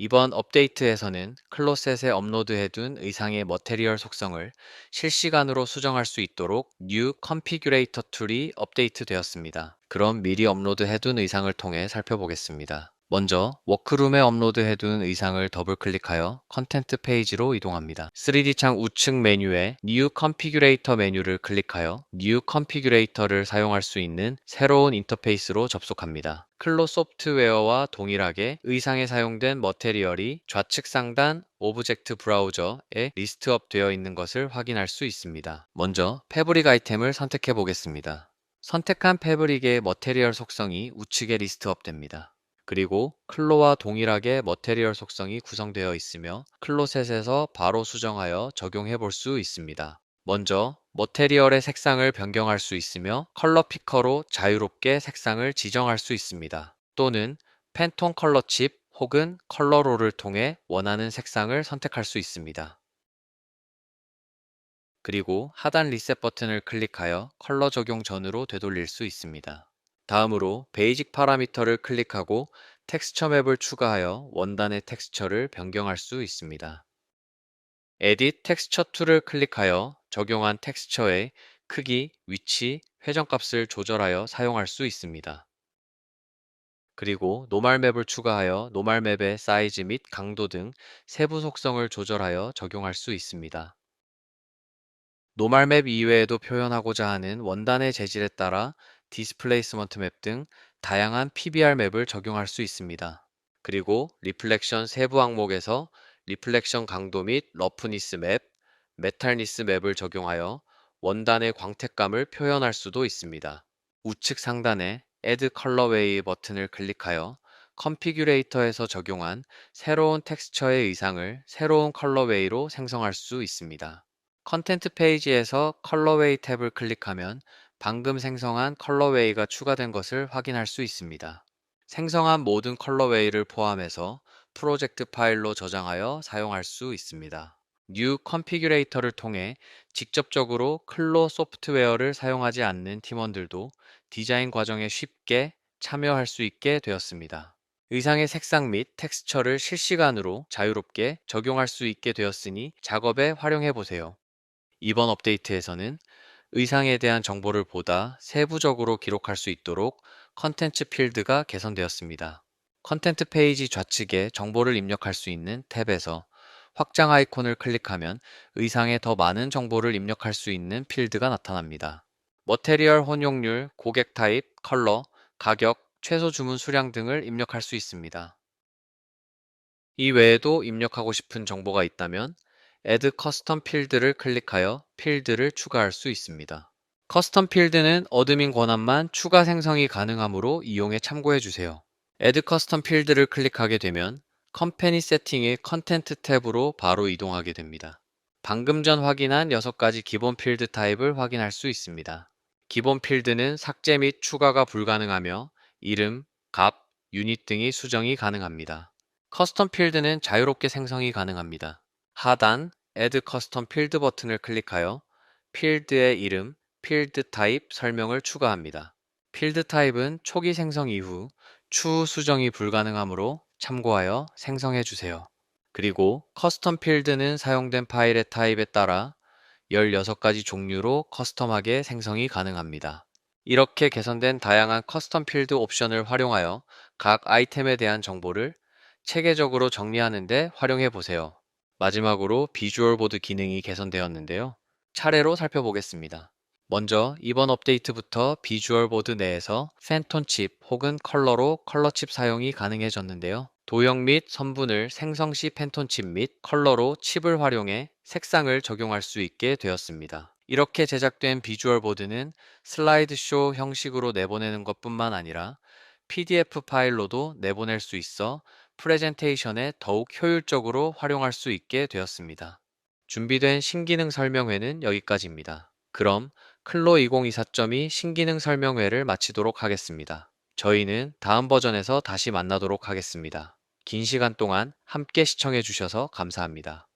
이번 업데이트에서는 클로셋에 업로드해둔 의상의 머테리얼 속성을 실시간으로 수정할 수 있도록 New Configurator 툴이 업데이트되었습니다. 그럼 미리 업로드해둔 의상을 통해 살펴보겠습니다. 먼저 워크룸에 업로드해둔 의상을 더블클릭하여 컨텐트 페이지로 이동합니다. 3D 창 우측 메뉴에 New Configurator 메뉴를 클릭하여 New Configurator를 사용할 수 있는 새로운 인터페이스로 접속합니다. 클로 소프트웨어와 동일하게 의상에 사용된 머테리얼이 좌측 상단 오브젝트 브라우저에 리스트업 되어 있는 것을 확인할 수 있습니다. 먼저 패브릭 아이템을 선택해 보겠습니다. 선택한 패브릭의 머테리얼 속성이 우측에 리스트업 됩니다. 그리고 클로와 동일하게 머테리얼 속성이 구성되어 있으며 클로셋에서 바로 수정하여 적용해 볼 수 있습니다. 먼저 머테리얼의 색상을 변경할 수 있으며 컬러 피커로 자유롭게 색상을 지정할 수 있습니다. 또는 팬톤 컬러 칩 혹은 컬러로를 통해 원하는 색상을 선택할 수 있습니다. 그리고 하단 리셋 버튼을 클릭하여 컬러 적용 전으로 되돌릴 수 있습니다. 다음으로 베이직 파라미터를 클릭하고 텍스처 맵을 추가하여 원단의 텍스처를 변경할 수 있습니다. 에딧 텍스처 툴을 클릭하여 적용한 텍스처의 크기, 위치, 회전값을 조절하여 사용할 수 있습니다. 그리고 노멀 맵을 추가하여 노멀 맵의 사이즈 및 강도 등 세부 속성을 조절하여 적용할 수 있습니다. 노멀 맵 이외에도 표현하고자 하는 원단의 재질에 따라 디스플레이스먼트 맵 등 다양한 PBR 맵을 적용할 수 있습니다. 그리고 리플렉션 세부 항목에서 리플렉션 강도 및 러프니스 맵, 메탈니스 맵을 적용하여 원단의 광택감을 표현할 수도 있습니다. 우측 상단에 Add Colorway 버튼을 클릭하여 컨피규레이터에서 적용한 새로운 텍스처의 의상을 새로운 컬러웨이로 생성할 수 있습니다. 컨텐트 페이지에서 컬러웨이 탭을 클릭하면 방금 생성한 컬러웨이가 추가된 것을 확인할 수 있습니다. 생성한 모든 컬러웨이를 포함해서 프로젝트 파일로 저장하여 사용할 수 있습니다. New Configurator를 통해 직접적으로 클로 소프트웨어를 사용하지 않는 팀원들도 디자인 과정에 쉽게 참여할 수 있게 되었습니다. 의상의 색상 및 텍스처를 실시간으로 자유롭게 적용할 수 있게 되었으니 작업에 활용해 보세요. 이번 업데이트에서는 의상에 대한 정보를 보다 세부적으로 기록할 수 있도록 컨텐츠 필드가 개선되었습니다. 컨텐트 페이지 좌측에 정보를 입력할 수 있는 탭에서 확장 아이콘을 클릭하면 의상에 더 많은 정보를 입력할 수 있는 필드가 나타납니다. 머테리얼 혼용률, 고객 타입, 컬러, 가격, 최소 주문 수량 등을 입력할 수 있습니다. 이 외에도 입력하고 싶은 정보가 있다면 Add Custom 필드를 클릭하여 필드를 추가할 수 있습니다. 커스텀 필드는 어드민 권한만 추가 생성이 가능하므로 이용에 참고해 주세요. Add 커스텀 필드를 클릭하게 되면 컴퍼니 세팅의 컨텐트 탭으로 바로 이동하게 됩니다. 방금 전 확인한 6가지 기본 필드 타입을 확인할 수 있습니다. 기본 필드는 삭제 및 추가가 불가능하며 이름, 값, 유닛 등이 수정이 가능합니다. 커스텀 필드는 자유롭게 생성이 가능합니다. 하단 Add 커스텀 필드 버튼을 클릭하여 필드의 이름, 필드 타입 설명을 추가합니다. 필드 타입은 초기 생성 이후 추후 수정이 불가능하므로 참고하여 생성해 주세요. 그리고 커스텀 필드는 사용된 파일의 타입에 따라 16가지 종류로 커스텀하게 생성이 가능합니다. 이렇게 개선된 다양한 커스텀 필드 옵션을 활용하여 각 아이템에 대한 정보를 체계적으로 정리하는 데 활용해 보세요. 마지막으로 비주얼 보드 기능이 개선되었는데요. 차례로 살펴보겠습니다. 먼저 이번 업데이트부터 비주얼 보드 내에서 팬톤 칩 혹은 컬러로 컬러 칩 사용이 가능해졌는데요. 도형 및 선분을 생성 시 팬톤 칩 및 컬러로 칩을 활용해 색상을 적용할 수 있게 되었습니다. 이렇게 제작된 비주얼 보드는 슬라이드 쇼 형식으로 내보내는 것뿐만 아니라 PDF 파일로도 내보낼 수 있어 프레젠테이션에 더욱 효율적으로 활용할 수 있게 되었습니다. 준비된 신기능 설명회는 여기까지입니다. 그럼 클로 2024.2 신기능 설명회를 마치도록 하겠습니다. 저희는 다음 버전에서 다시 만나도록 하겠습니다. 긴 시간 동안 함께 시청해 주셔서 감사합니다.